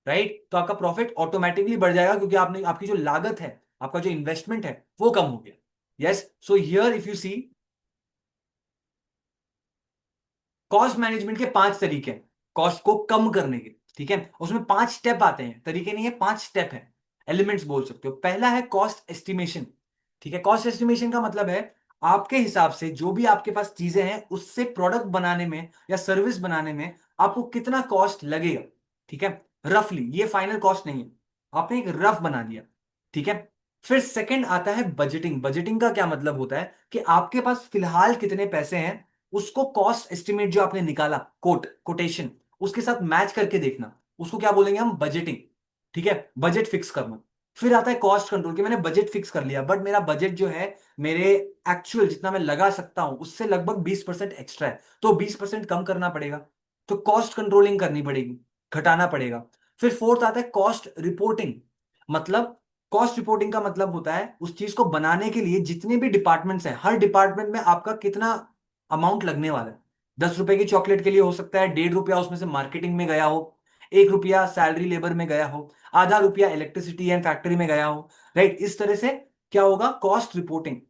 राइट? तो आपका प्रॉफिट ऑटोमेटिकली बढ़ जाएगा, क्योंकि आपने आपकी जो लागत है, आपका जो इन्वेस्टमेंट है, वो कम हो गया। Yes, so here if you see, cost management के 5 तरीके हैं कॉस्ट को कम करने के, ठीक है। उसमें 5 स्टेप आते हैं, तरीके नहीं है, 5 स्टेप है, एलिमेंट्स बोल सकते हो। पहला है कॉस्ट एस्टिमेशन, ठीक है। कॉस्ट एस्टिमेशन का मतलब है आपके हिसाब से जो भी आपके पास चीजें हैं, उससे प्रोडक्ट बनाने में या सर्विस बनाने में आपको कितना कॉस्ट लगेगा, ठीक है। रफली, ये फाइनल कॉस्ट नहीं है, आपने एक रफ बना दिया, ठीक है। फिर सेकंड आता है बजटिंग। बजटिंग का क्या मतलब होता है कि आपके पास फिलहाल कितने पैसे हैं, उसको कॉस्ट एस्टिमेट जो आपने निकाला, कोटेशन, उसके साथ मैच करके देखना, उसको क्या बोलेंगे हम? बजटिंग, ठीक है। बजट फिक्स करना। फिर आता है कॉस्ट कंट्रोल, कि मैंने बजट फिक्स कर लिया, बट मेरा बजट जो है, मेरे एक्चुअल जितना मैं लगा सकता हूं उससे लगभग 20% एक्स्ट्रा है, तो 20% कम करना पड़ेगा, तो कॉस्ट कंट्रोलिंग करनी पड़ेगी, घटाना पड़ेगा। फिर फोर्थ आता है कॉस्ट रिपोर्टिंग। मतलब कॉस्ट रिपोर्टिंग का मतलब होता है उस चीज को बनाने के लिए जितने भी डिपार्टमेंट्स हैं, हर डिपार्टमेंट में आपका कितना अमाउंट लगने वाला है। 10 रुपए की चॉकलेट के लिए हो सकता है 1.5 रुपया उसमें से मार्केटिंग में गया हो, 1 रुपया सैलरी लेबर में गया हो, आधा रुपया इलेक्ट्रिसिटी एंड फैक्ट्री में गया हो, राइट? इस तरह से क्या होगा? कॉस्ट रिपोर्टिंग,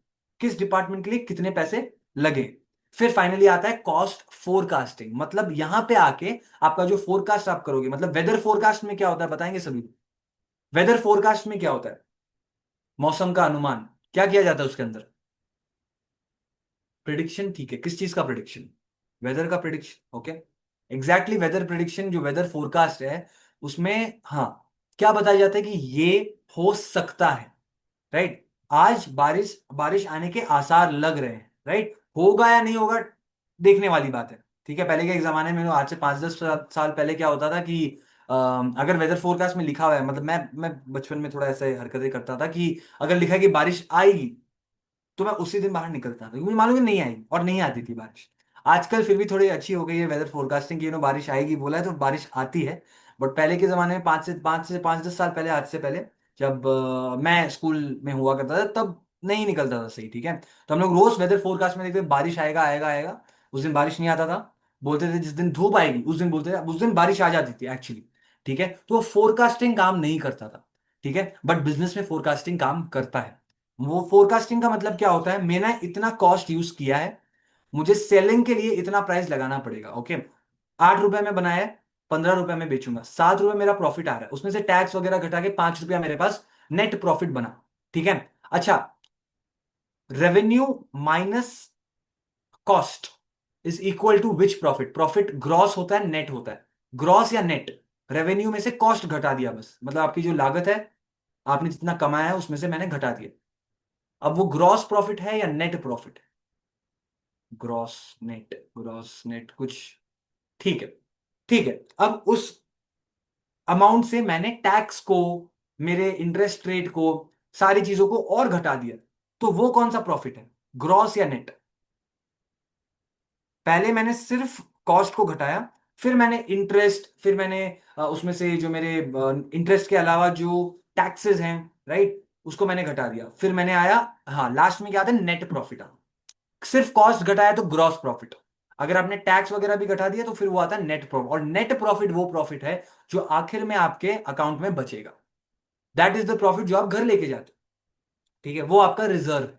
किस डिपार्टमेंट के लिए कितने पैसे लगे। फिर फाइनली आता है कॉस्ट फोरकास्टिंग। मतलब यहां पे आके आपका जो फोरकास्ट आप करोगे, मतलब वेदर फोरकास्ट में क्या होता है बताएंगे सभी? वेदर फोरकास्ट में क्या होता है? मौसम का अनुमान। क्या किया जाता है उसके अंदर? प्रिडिक्शन, ठीक है। किस चीज का प्रिडिक्शन? वेदर का prediction, okay. Exactly weather prediction, जो वेदर फोरकास्ट है उसमें, हाँ, क्या बताया जाता है कि ये हो सकता है, राइट? आज बारिश बारिश आने के आसार लग रहे हैं, राइट? होगा या नहीं होगा, देखने वाली बात है, ठीक है। पहले के एक जमाने में, आज से 5-10 साल पहले क्या होता था कि अगर वेदर फोरकास्ट में लिखा हुआ है, मतलब मैं बचपन में थोड़ा ऐसे हरकतें करता था कि अगर लिखा है कि बारिश आएगी, तो मैं उसी दिन बाहर निकलता था, क्योंकि मुझे मालूम है नहीं आई, और नहीं आती थी बारिश। आजकल फिर भी थोड़ी अच्छी हो गई है वेदर फोरकास्टिंग की, बारिश आएगी बोला है तो बारिश आती है। बट पहले के जमाने में, 5 10 साल पहले, आज से पहले, जब मैं स्कूल में हुआ करता था, तब नहीं निकलता था सही, ठीक है। तो हम लोग रोज वेदर फोरकास्ट में देखते थे बारिश आएगा आएगा आएगा, उस दिन बारिश नहीं आता था। बोलते थे जिस दिन धूप आएगी उस दिन, बोलते थे उस दिन बारिश आ जाती थी एक्चुअली, ठीक है। तो वो फोरकास्टिंग काम नहीं करता था, ठीक है। बट बिजनेस में फोरकास्टिंग काम करता है। वो फोरकास्टिंग का मतलब क्या होता है? मैंने इतना कॉस्ट यूज किया है, मुझे सेलिंग के लिए इतना प्राइस लगाना पड़ेगा, ओके। 8 रुपए में बनाया है, 15 रुपए में बेचूंगा, 7 रुपए मेरा प्रॉफिट आ रहा है, उसमें से टैक्स वगैरह घटा के 5 रुपया मेरे पास नेट प्रॉफिट बना, ठीक है। अच्छा, revenue minus cost is equal to which profit? Profit gross होता है, नेट होता है? ग्रॉस या नेट? रेवेन्यू में से कॉस्ट घटा दिया बस, मतलब आपकी जो लागत है, आपने जितना कमाया है उसमें से मैंने घटा दिया। अब वो ग्रॉस प्रॉफिट है या net profit? Gross net, gross net कुछ, ठीक है, ठीक है। अब उस अमाउंट से मैंने टैक्स को, मेरे इंटरेस्ट रेट को, सारी चीजों को और घटा दिया, तो वो कौन सा प्रॉफिट है? ग्रॉस या नेट? पहले मैंने सिर्फ कॉस्ट को घटाया, फिर मैंने इंटरेस्ट, फिर मैंने उसमें से जो मेरे इंटरेस्ट के अलावा जो टैक्सेस हैं, राइट, उसको मैंने घटा दिया। फिर मैंने आया, हाँ, लास्ट में क्या आता है, नेट प्रॉफिट आ। सिर्फ कॉस्ट घटाया तो ग्रॉस प्रॉफिट। अगर आपने टैक्स वगैरह भी घटा दिया तो फिर वो आता है नेट प्रॉफिट। और नेट प्रॉफिट वो प्रॉफिट है जो आखिर में आपके अकाउंट में बचेगा। दैट इज द प्रॉफिट जो आप घर लेके जाते हो, ठीक है, वो आपका रिजर्व है।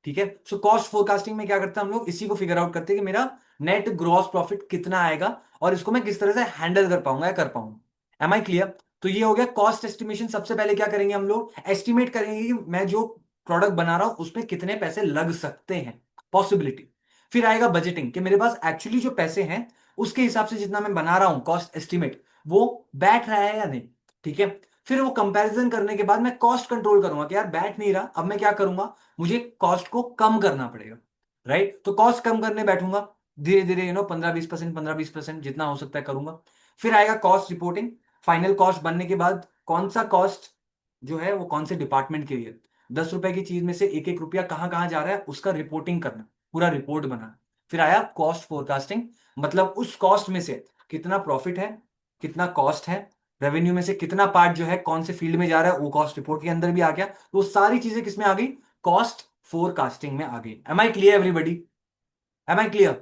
ठीक है, सो कॉस्ट फोरकास्टिंग में क्या करते हैं हम लोग, इसी को फिगर आउट करते हैं कि मेरा नेट ग्रॉस प्रॉफिट कितना आएगा और इसको मैं किस तरह से हैंडल कर पाऊंगा या कर पाऊंगा। Am I clear? तो ये हो गया कॉस्ट एस्टिमेशन। सबसे पहले क्या करेंगे हम लोग, एस्टिमेट करेंगे कि मैं जो प्रोडक्ट बना रहा हूं उसमें कितने पैसे लग सकते हैं, पॉसिबिलिटी। फिर आएगा बजटिंग, कि मेरे पास एक्चुअली जो पैसे हैं उसके हिसाब से जितना मैं बना रहा हूं कॉस्ट एस्टिमेट, वो बैठ रहा है या नहीं। ठीक है, फिर वो कंपैरिजन करने के बाद मैं कॉस्ट कंट्रोल करूंगा कि यार बैठ नहीं रहा, अब मैं क्या करूंगा, मुझे कॉस्ट को कम करना पड़ेगा, राइट। तो कॉस्ट कम करने बैठूंगा, धीरे धीरे 15-20%, 15-20% जितना हो सकता है करूंगा। फिर आएगा कॉस्ट रिपोर्टिंग। फाइनल कॉस्ट बनने के बाद कौन सा कॉस्ट जो है वो कौन से डिपार्टमेंट के लिए, 10 रुपए की चीज में से एक एक रुपया कहाँ कहाँ जा रहा है उसका रिपोर्टिंग करना, पूरा रिपोर्ट बनाना। फिर आया कॉस्ट फोरकास्टिंग, मतलब उस कॉस्ट में से कितना प्रॉफिट है, कितना कॉस्ट है, रेवेन्यू में से कितना पार्ट जो है कौन से फील्ड में जा रहा है, वो कॉस्ट रिपोर्ट के अंदर भी आ गया। तो वो सारी चीजें किसमें आ गई, कॉस्ट फोरकास्टिंग में आ गई। Am I clear everybody? Am I clear?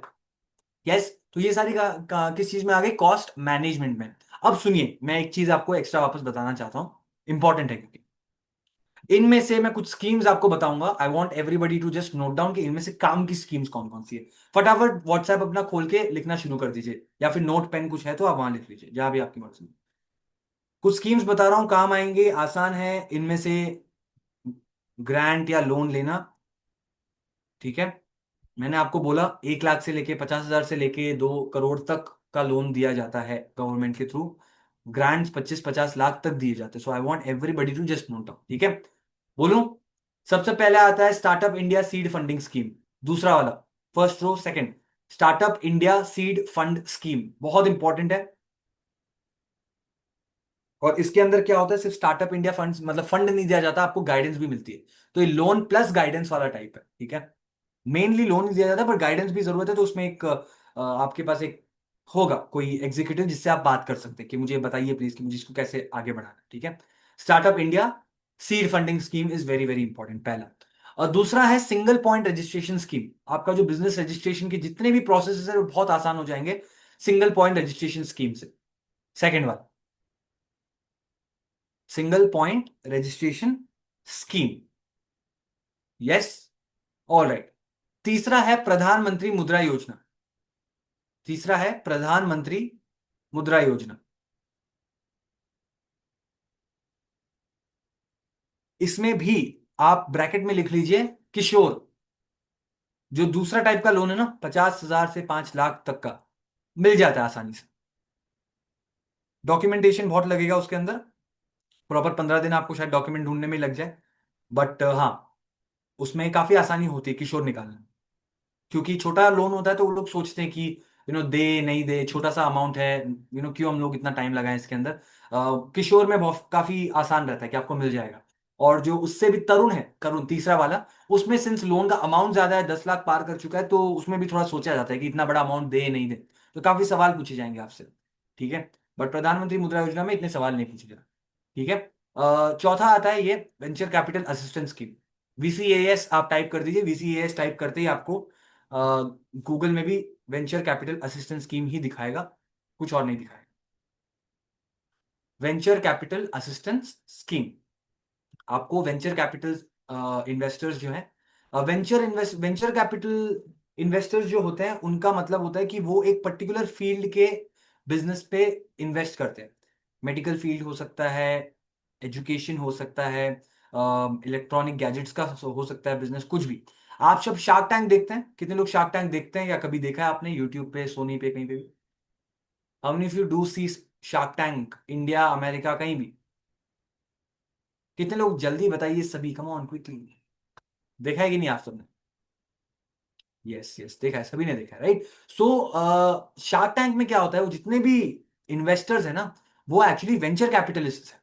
Yes. तो ये सारी किस चीज में आ गई, कॉस्ट मैनेजमेंट में। अब सुनिए, मैं एक चीज आपको एक्स्ट्रा वापस बताना चाहता हूं, इंपॉर्टेंट है, क्योंकि इनमें से मैं कुछ स्कीम्स आपको बताऊंगा। I want everybody to just note down कि इनमें से काम की स्कीम्स कौन कौन सी है। फटाफट व्हाट्सएप अपना खोल के लिखना शुरू कर दीजिए, या फिर नोट पेन कुछ है तो आप वहां लिख लीजिए, जहां भी आपकी मर्जी। कुछ स्कीम्स बता रहा हूं, काम आएंगे, आसान है। इनमें से ग्रांट या लोन लेना, ठीक है, मैंने आपको बोला 1 लाख से लेके 50,000 से लेके 2 करोड़ तक का लोन दिया जाता है गवर्नमेंट के थ्रू। ग्रांट्स 25-50 लाख तक दिए जाते हैं। So I want everybody to just note down, ठीक है। बोलूं, सबसे पहले आता है startup India seed funding scheme, दूसरा वाला, first row second, startup India seed fund scheme, बहुत इंपॉर्टेंट है। और इसके अंदर क्या होता है, सिर्फ स्टार्टअप इंडिया फंड, मतलब फंड नहीं दिया जाता, आपको गाइडेंस भी मिलती है। तो ये लोन प्लस गाइडेंस वाला टाइप है, ठीक है। मेनली लोन नहीं दिया जाता पर गाइडेंस भी जरूरत है, तो उसमें एक आपके पास एक होगा कोई एग्जीक्यूटिव जिससे आप बात कर सकते हैं कि मुझे बताइए प्लीज कि मुझे इसको कैसे आगे बढ़ाना है, ठीक है। Startup India seed funding scheme is very very important, पहला। और दूसरा है सिंगल पॉइंट रजिस्ट्रेशन स्कीम। आपका जो बिजनेस रजिस्ट्रेशन के जितने भी प्रोसेस है वो बहुत आसान हो जाएंगे सिंगल पॉइंट रजिस्ट्रेशन स्कीम से। सेकेंड वाला, single point registration scheme, yes, alright. तीसरा है प्रधानमंत्री मुद्रा योजना, तीसरा है प्रधानमंत्री मुद्रा योजना। इसमें भी आप ब्रैकेट में लिख लीजिए किशोर। जो दूसरा टाइप का लोन है ना, 50,000 से 5 लाख तक का, मिल जाता है आसानी से। डॉक्यूमेंटेशन बहुत लगेगा उसके अंदर, प्रॉपर 15 दिन आपको शायद डॉक्यूमेंट ढूंढने में लग जाए, बट हाँ, उसमें काफी आसानी होती है किशोर निकालने में। क्योंकि छोटा लोन होता है तो वो लोग सोचते हैं कि दे नहीं दे, छोटा सा अमाउंट है, क्यों हम लोग इतना टाइम लगाएं इसके अंदर। किशोर में बहुत काफी आसान रहता है कि आपको मिल जाएगा। और जो उससे भी तरुण है, करुण तीसरा वाला, उसमें सिंस लोन का अमाउंट ज्यादा है, 10 लाख पार कर चुका है, तो उसमें भी थोड़ा सोचा जाता है कि इतना बड़ा अमाउंट दे नहीं दे, तो काफी सवाल पूछे जाएंगे आपसे, ठीक है। बट प्रधानमंत्री मुद्रा योजना में इतने सवाल नहीं पूछे जाते, ठीक है। चौथा आता है ये वेंचर कैपिटल असिस्टेंस स्कीम, वीसीएएस। आप टाइप कर दीजिए, वीसीएएस टाइप करते ही आपको गूगल में भी वेंचर कैपिटल असिस्टेंस स्कीम ही दिखाएगा, कुछ और नहीं दिखाएगा। वेंचर कैपिटल असिस्टेंस स्कीम, आपको वेंचर कैपिटल इन्वेस्टर्स जो है, वेंचर कैपिटल इन्वेस्टर्स जो होते हैं उनका मतलब होता है कि वो एक पर्टिकुलर फील्ड के बिजनेस पे इन्वेस्ट करते हैं। मेडिकल फील्ड हो सकता है, एजुकेशन हो सकता है, इलेक्ट्रॉनिक गैजेट्स का हो सकता है बिजनेस, कुछ भी। आप सब शार्क टैंक देखते हैं? कितने लोग शार्क टैंक देखते हैं या कभी देखा है आपने यूट्यूब पे, सोनी पे, कहीं पे भी? How many of you do see shark tank, India, America, कहीं भी? कितने लोग, जल्दी बताइए सभी, कम ऑन क्विकली। देखा है कि नहीं आप सबने? यस यस, देखा है, सभी ने देखा है, राइट। सो शार्क टैंक में क्या होता है, वो जितने भी इन्वेस्टर्स है ना, वो एक्चुअली वेंचर कैपिटलिस्ट है,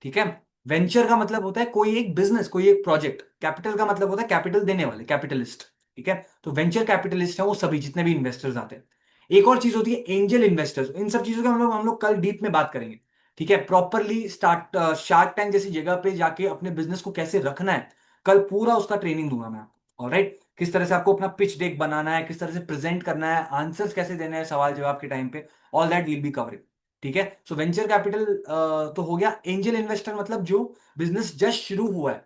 ठीक है। वेंचर का मतलब होता है कोई एक बिजनेस, कोई एक प्रोजेक्ट। कैपिटल का मतलब होता है कैपिटल देने वाले, कैपिटलिस्ट, ठीक है। तो वेंचर कैपिटलिस्ट है वो सभी, जितने भी इन्वेस्टर्स आते हैं। एक और चीज होती है एंजल इन्वेस्टर्स। इन सब चीजों के हम लोग कल डीप में बात करेंगे, ठीक है। प्रॉपरली स्टार्ट शार्क टैंक जैसी जगह पे जाके अपने बिजनेस को कैसे रखना है, कल पूरा उसका ट्रेनिंग दूंगा मैं आपको, ऑलराइट। किस तरह से आपको अपना पिच डेक बनाना है, किस तरह से प्रेजेंट करना है, आंसर्स कैसे देने हैं सवाल जवाब के टाइम पे, all that will be covering, ठीक है। सो वेंचर कैपिटल तो हो गया। एंजल इन्वेस्टर मतलब जो बिजनेस जस्ट शुरू हुआ है,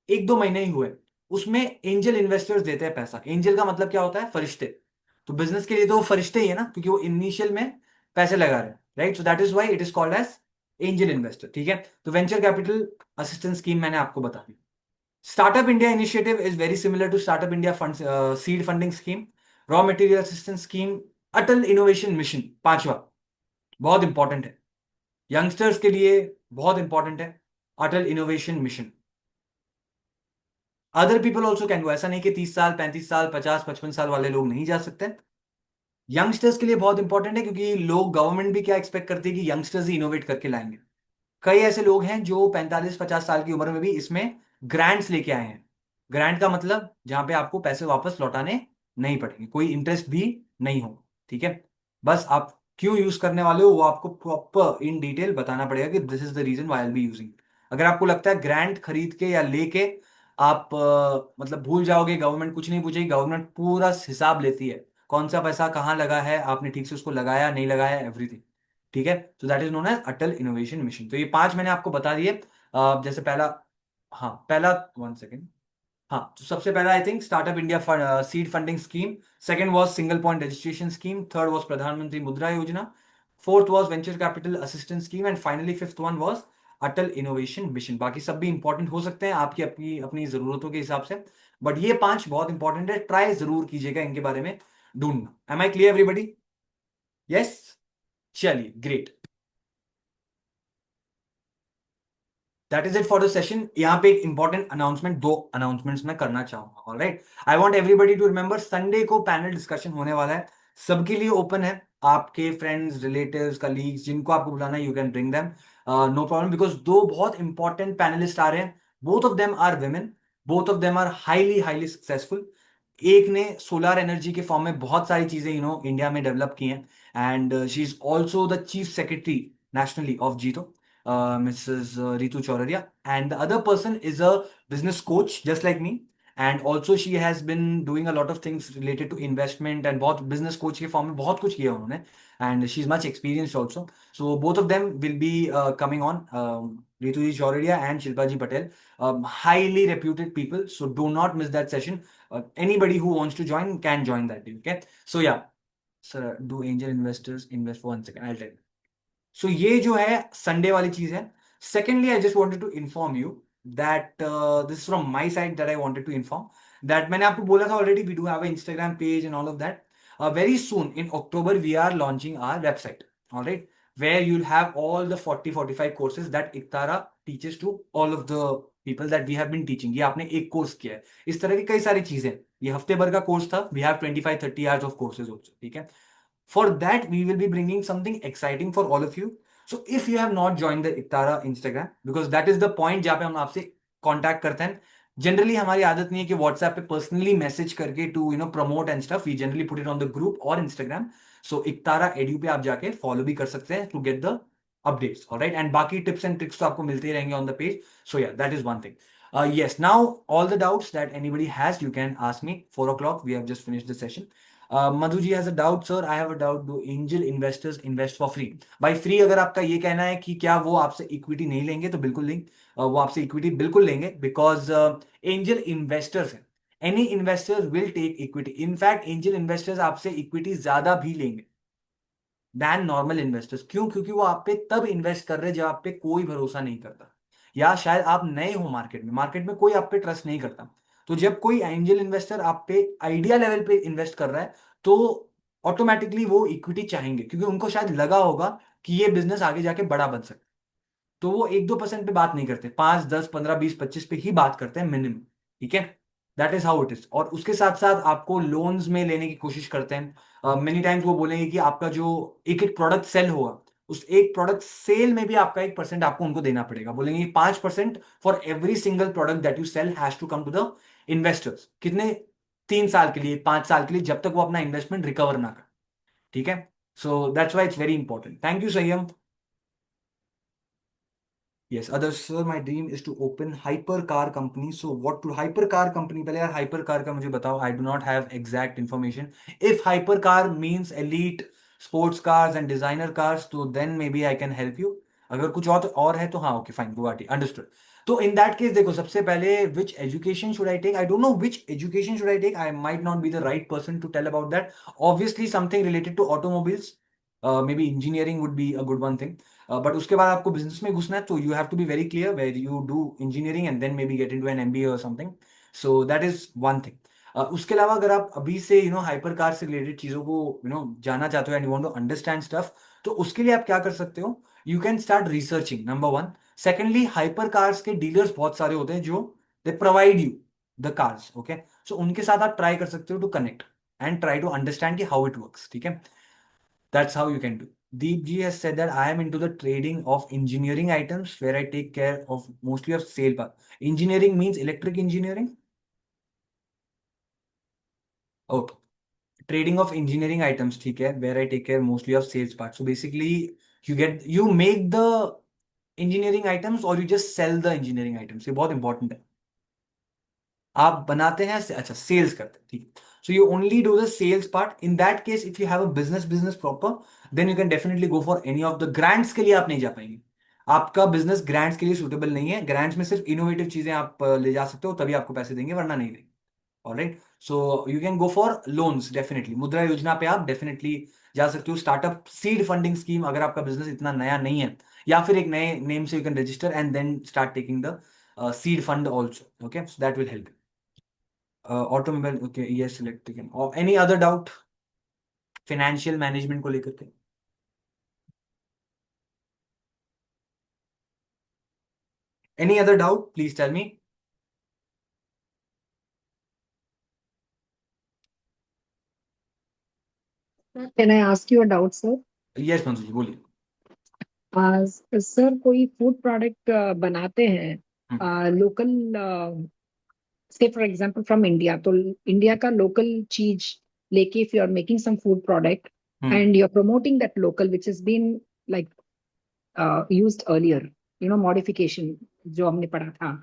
1-2 महीने ही हुए, उसमें एंजल इन्वेस्टर्स देते हैं पैसा। एंजल का मतलब क्या होता है? फरिश्ते। तो बिजनेस के लिए तो वो फरिश्ते ही है ना, क्योंकि वो इनिशियल में पैसे लगा रहे हैं, right. So that is why it is called as angel investor, ठीक है। तो वेंचर कैपिटल असिस्टेंस स्कीम मैंने आपको बता दी। Startup India initiative is very similar to startup India fund seed funding scheme. Raw material assistance scheme, Atal innovation mission, पांचवा बहुत important है यंगस्टर्स के लिए, बहुत इंपॉर्टेंट है Atal innovation mission. Other people also can go, ऐसा नहीं कि 30 साल 35 साल 50-55 साल वाले लोग नहीं जा सकते। यंगस्टर्स के लिए बहुत इंपॉर्टेंट है, क्योंकि लोग, गवर्नमेंट भी क्या एक्सपेक्ट करती है कि यंगस्टर्स ही इनोवेट करके लाएंगे। कई ऐसे लोग हैं जो 45-50 साल की उम्र में भी इसमें ग्रांट्स लेके आए हैं। ग्रांट का मतलब जहां पे आपको पैसे वापस लौटाने नहीं पड़ेंगे, कोई इंटरेस्ट भी नहीं होगा, ठीक है। बस आप क्यों यूज करने वाले हो वो आपको प्रॉपर इन डिटेल बताना पड़ेगा कि this is the reason why I will be using. अगर आपको लगता है ग्रांट खरीद के या लेके आप मतलब भूल जाओगे, गवर्नमेंट कुछ नहीं पूछेगी, गवर्नमेंट पूरा हिसाब लेती है कौन सा पैसा कहाँ लगा है, आपने ठीक से उसको लगाया नहीं लगाया, एवरीथिंग, ठीक है। तो that is known as Atal innovation mission. तो ये 5 मैंने आपको बता दिए। जैसे पहला, हाँ पहला, 1 सेकेंड, हाँ तो सबसे पहला I think startup India seed funding scheme. Second was single point registration scheme. Third was प्रधानमंत्री मुद्रा योजना। Fourth was venture capital assistance scheme. And finally fifth one was Atal innovation mission. बाकी सब भी इंपॉर्टेंट हो सकते हैं आपकी अपनी अपनी जरूरतों के हिसाब से, बट ये 5 बहुत इंपॉर्टेंट है, ट्राई जरूर कीजिएगा इनके बारे में ढूंढना। Am I clear everybody? Yes, चलिए great. That is it for the session. यहाँ पे एक इंपॉर्टेंट अनाउंसमेंट, 2 अनाउंसमेंट्स मैं करना चाहूंगा, alright. I want everybody to remember, Sunday को पैनल डिस्कशन होने वाला है, सबके लिए ओपन है। आपके फ्रेंड्स, रिलेटिव्स, कलीग्स, जिनको आपको बुलाना है, you can bring them, no problem, because 2 बहुत इंपॉर्टेंट पैनलिस्ट आ रहे हैं। Both of them are women, both of them are highly highly successful. एक ने सोलर एनर्जी के फॉर्म में बहुत सारी चीजें इंडिया में डेवलप की हैं, and she is also the chief secretary nationally of Jito, Mrs. Ritu Choraria, and the other person is a business coach just like me, and also she has been doing a lot of things related to investment, and बहुत business coach के form में बहुत कुछ किया उन्होंने, and she's much experienced also. So both of them will be coming on, Ritu ji Choraria and Shilpa ji Patel, highly reputed people, so do not miss that session. Anybody who wants to join can join that day, okay? So yeah, sir, do angel investors invest for 1 second? I'll tell you. सो ये जो है Sunday वाली चीज है। Secondly I just wanted to inform you that this from my side that I wanted to inform that मैंने आपको बोला था already, we do have a Instagram page and all of that. Very soon in October we are launching our website, alright, where you'll have all the 40-45 courses that Iktara teaches to all of the people that we have been teaching. ये आपने एक course किया है, इस तरह की कई सारी चीजें, ये हफ्ते भर का कोर्स था। We have 25-30 hours of courses also, ठीक है। For that, we will be bringing something exciting for all of you. So if you have not joined the Iktara Instagram, because that is the point जहाँ पे हम आपसे contact करते हैं। Generally हमारी आदत नहीं है कि व्हाट्सएप पे पर्सनली मैसेज करके to promote and stuff, we generally put it on the group और इंस्टाग्राम। सो इक्तारा एड्यू पे आप जाके फॉलो भी कर सकते हैं to get the updates, alright. And बाकी टिप्स एंड ट्रिक्स तो आपको मिलते ही रहेंगे ऑन द पेज। सो या that is one thing. Yes, now all the doubts that anybody has, you can ask me. 4 o'clock, we have just finished the session. Madhu ji has a doubt, sir. I have a doubt. Do angel investors invest for free? भाई free अगर आपका ये कहना है कि क्या वो आपसे इक्विटी नहीं लेंगे, तो बिल्कुल नहीं, वो आपसे इक्विटी बिल्कुल लेंगे, बिकॉज एंजल इन्वेस्टर्स हैं। Any investor will take equity. In fact angel investors आपसे इक्विटी ज्यादा भी लेंगे दैन नॉर्मल इन्वेस्टर्स। क्यों? क्योंकि वो आप पे तब इन्वेस्ट कर रहे हैं जब आप पे कोई भरोसा नहीं करता, या शायद आप नए हो मार्केट में कोई आप पे ट्रस्ट नहीं करता। तो जब कोई एंजल इन्वेस्टर आप पे आइडिया लेवल पे इन्वेस्ट कर रहा है, तो ऑटोमेटिकली वो इक्विटी चाहेंगे, क्योंकि उनको शायद लगा होगा कि ये बिजनेस आगे जाके बड़ा बन सकता है। तो वो 1-2% पे बात नहीं करते, 5, 10, 15, 20, 25 पे ही बात करते हैं मिनिमम, ठीक है। That is how it is. और उसके साथ साथ आपको लोन्स में लेने की कोशिश करते हैं। मेनी टाइम्स वो बोलेंगे कि आपका जो एक एक प्रोडक्ट सेल होगा, उस एक प्रोडक्ट सेल में भी आपका 1% आपको उनको देना पड़ेगा। बोलेंगे 5% for every single product that you sell has to come to the investors. कितने? 3 साल के लिए, 5 साल के लिए, जब तक वो अपना इन्वेस्टमेंट रिकवर ना कर। ठीक है, so that's why it's very important. Thank you संयम. Yes, others, sir, my dream is to open hypercar company. So what to hypercar company? पहले यार hypercar का मुझे बताओ. I do not have exact information. If hypercar means elite sports cars and designer cars, तो then maybe I can help you. अगर कुछ और है तो हाँ, okay, fine, गुवाहाटी, understood. तो in that case देखो, सबसे पहले which education should I take? I don't know which education should I take. I might not be the right person to tell about that. Obviously something related to automobiles. Maybe engineering would be a good one thing. But उसके बाद आपको business में घुसना है तो you have to be very clear where you do engineering and then may be get into an MBA और something. So that is one thing. उसके अलावा अगर आप अभी से हाइपर कार से रिलेटेड चीजों को जानना चाहते हो and you want to understand stuff, तो उसके लिए आप क्या कर सकते हो? You can start researching, number one. Secondly, hyper cars के डीलर्स बहुत सारे होते हैं जो they provide you the cars. Okay, so उनके साथ आप ट्राई कर सकते हो to connect and try to understand कि हाउ इट वर्क्स. ठीक है, that's how you can do. Deep G has said that I am into the trading of engineering items where I take care of mostly of sale part. Engineering means electric engineering. Okay. Trading of engineering items, ठीक है, where I take care mostly of sales part. So basically, you make the engineering items or you just sell the engineering items. ये बहुत important है. आप बनाते हैं, अच्छा sales करते हैं, ठीक. So you only do the sales part. In that case if you have a business proper, then you can definitely go for any of the grants. के लिए आप नहीं जा पाएंगे, आपका बिजनेस ग्रांट्स के लिए सुटेबल नहीं है. ग्रांट्स में सिर्फ इनोवेटिव चीजें आप ले जा सकते हो, तभी आपको पैसे देंगे, वरना नहीं देंगे. Alright, so you can go for loans. Definitely मुद्रा योजना पे आप डेफिनेटली जा सकते हो. स्टार्टअप सीड फंडिंग स्कीम, अगर आपका बिजनेस इतना नया नहीं है, या फिर एक नए नेम से you can register and then start taking the seed fund also. Okay, so that will help. Automobile, okay, yes, electric. और any other doubt financial management को लेकर के? Any other doubt, please tell me. Can I ask you a doubt, sir? Yes Manju ji, बोलिए. Sir, कोई food product बनाते हैं local, से for example from India, तो इंडिया का लोकल चीज लेके if you are making some food product and you are promoting that local which has been like used earlier, modification जो हमने पढ़ा था.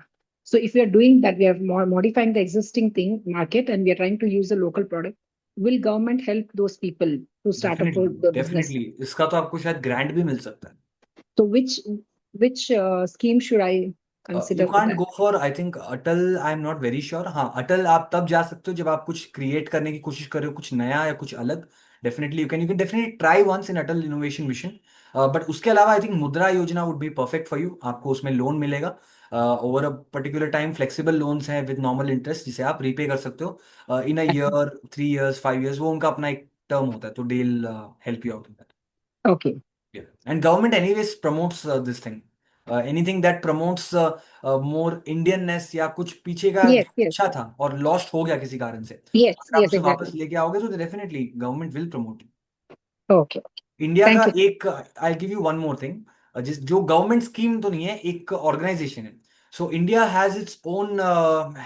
So if we are doing that, we are modifying the existing thing market and we are trying to use a local product. Will government help those people to start up definitely the business? Definitely इसका तो आपको शायद grant भी मिल सकता है. So which scheme should I consider you for can't that? Go for, I think Atal. I am not very sure. हाँ, अटल आप तब जा सकते हो जब आप कुछ क्रिएट करने की कोशिश कर रहे हो, कुछ नया या कुछ अलग. Definitely you can definitely try once in Atal innovation mission. But उसके अलावा I think Mudra Yojana would be perfect for you. आपको उसमें लोन मिलेगा over a particular time. Flexible loans हैं विद नॉर्मल इंटरेस्ट, जिसे आप रीपे कर सकते हो in a year, 3 years, 5 years. वो उनका अपना एक टर्म होता है, तो they will help you out in that. Okay. Yeah. And government anyways promotes this thing. Anything that promotes more Indianness या कुछ पीछे का Yes, जो yes, अच्छा था और लॉस्ट हो गया किसी कारण से, yes, अगर आप yes, उसे वापस exactly. लेके आओगे तो definitely government will promote. Okay. India का Thank you. एक, I give you one more thing, जिस जो गवर्नमेंट स्कीम तो नहीं है, एक ऑर्गेनाइजेशन है. So India has its own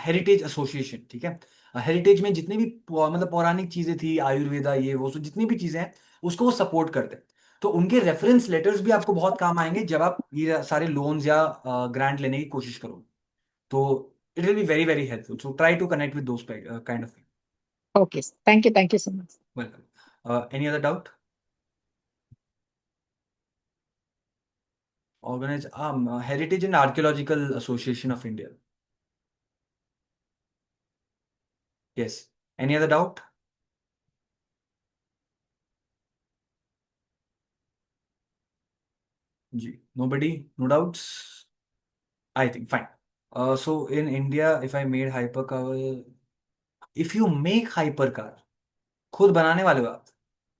heritage association. ठीक है, हेरिटेज में जितनी भी मतलब पौराणिक चीजें थी, आयुर्वेदा, ये वो, so जितनी भी चीजें हैं उसको वो सपोर्ट करते हैं. तो उनके रेफरेंस लेटर्स भी आपको बहुत काम आएंगे जब आप ये सारे लोन्स या ग्रांट लेने की कोशिश करो. तो it will be very very helpful. So try to connect with those kind of thing. Okay, sir. Thank you so much. Welcome. Any other doubt? Organize Heritage and Archaeological Association of India. Yes. Any other doubt? Nobody? No doubts? I think fine. So in India, if I made hypercar, if you make hypercar, खुद बनाने वाले हो आप,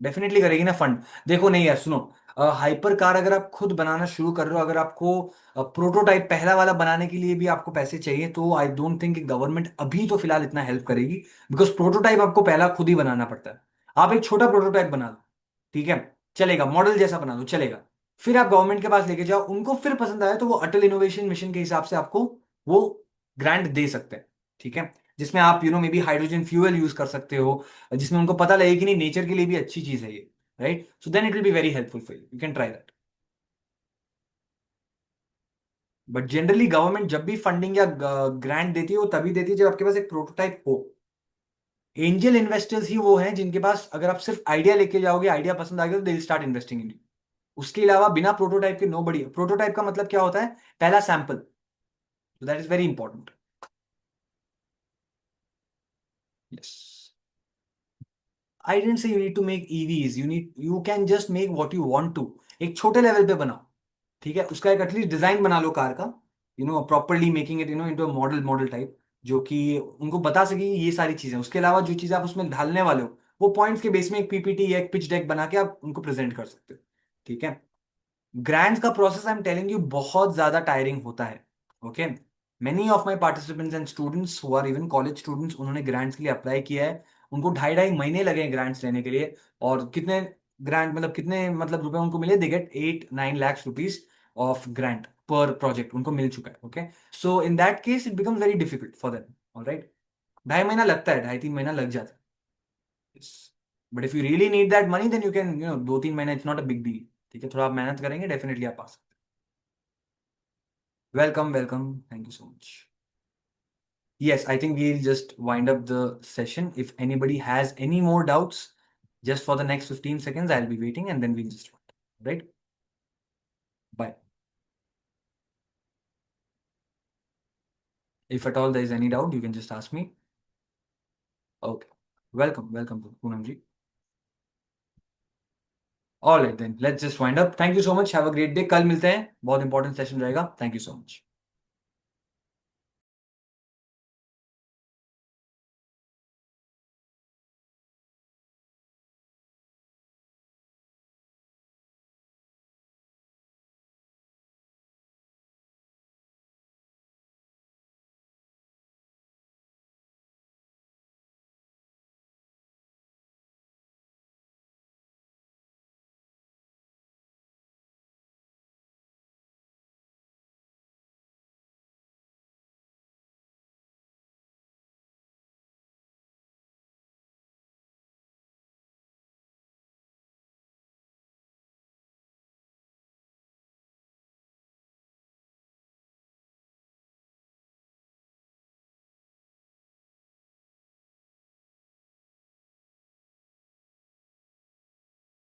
definitely करेगी ना fund. देखो नहीं यार, सुनो, हाइपर कार अगर आप खुद बनाना शुरू कर रहे हो, अगर आपको प्रोटोटाइप पहला वाला बनाने के लिए भी आपको पैसे चाहिए, तो आई डोंट थिंक गवर्नमेंट अभी तो फिलहाल इतना हेल्प करेगी. बिकॉज प्रोटोटाइप आपको पहला खुद ही बनाना पड़ता है. आप एक छोटा प्रोटोटाइप बना लो, ठीक है, चलेगा, मॉडल जैसा बना दो, चलेगा. फिर आप गवर्नमेंट के पास लेके जाओ, उनको फिर पसंद आया तो वो अटल इनोवेशन मिशन के हिसाब से आपको वो ग्रांट दे सकते हैं. ठीक है, जिसमें आप may be hydrogen fuel use कर सकते हो, जिसमें उनको पता लगे कि नहीं, नेचर के लिए भी अच्छी चीज है ये. right? So then it will be very helpful for you. You can try that. But generally government जब भी फंडिंग या ग्रांट देती है वो तभी देती है जब आपके पास एक प्रोटोटाइप हो. एंजल इन्वेस्टर्स ही वो हैं जिनके पास अगर आप सिर्फ आइडिया लेके जाओगे, आइडिया पसंद आ गया तो they will start investing in you. उसके अलावा बिना प्रोटोटाइप के नो बडी. प्रोटोटाइप का मतलब क्या होता है? पहला sample. That is very important. Yes. I didn't say you need to make EVs. You can just make what you want to. एक छोटे लेवल पे बनाओ, ठीक है? उसका एक एटलीस्ट डिजाइन बना लो कार का, properly making it into a model type, जो कि उनको बता सके ये सारी चीजें. उसके अलावा जो चीजें आप उसमें ढालने वाले हो वो पॉइंट्स के बेस में एक पीपीटी या एक पिच डेक बना के आप उनको प्रेजेंट कर सकते हो, ठीक है? ग्रांट्स का process I am telling you बहुत ज्यादा टायरिंग होता है. Okay. Many of my participants and students who are even college students, उन्होंने ग्रांट्स के लिए अप्लाई किया है. उनको 2.5 महीने लगे ग्रांट्स लेने के लिए. और कितने ग्रांट मतलब कितने मतलब रुपए उनको मिले? They get 8-9 lakh rupees of grant per project उनको मिल चुका है. Okay. So in that case it becomes very difficult for them. Alright. 2.5 महीना लगता है, 2.5-3 महीना लग जाता है. But if you really need that money then you can 2-3 महीना, it's not a big deal. ठीक है, थोड़ा आप मेहनत करेंगे डेफिनेटली आप आ सकते हैं. Welcome welcome, thank you so much. Yes, I think we'll just wind up the session. If anybody has any more doubts, just for the next 15 seconds, I'll be waiting and then we'll just start. Right? Bye. If at all there is any doubt, you can just ask me. Okay. Welcome, Poonam ji. All right, then let's just wind up. Thank you so much. Have a great day. कल मिलते हैं. बहुत important session रहेगा. Thank you so much.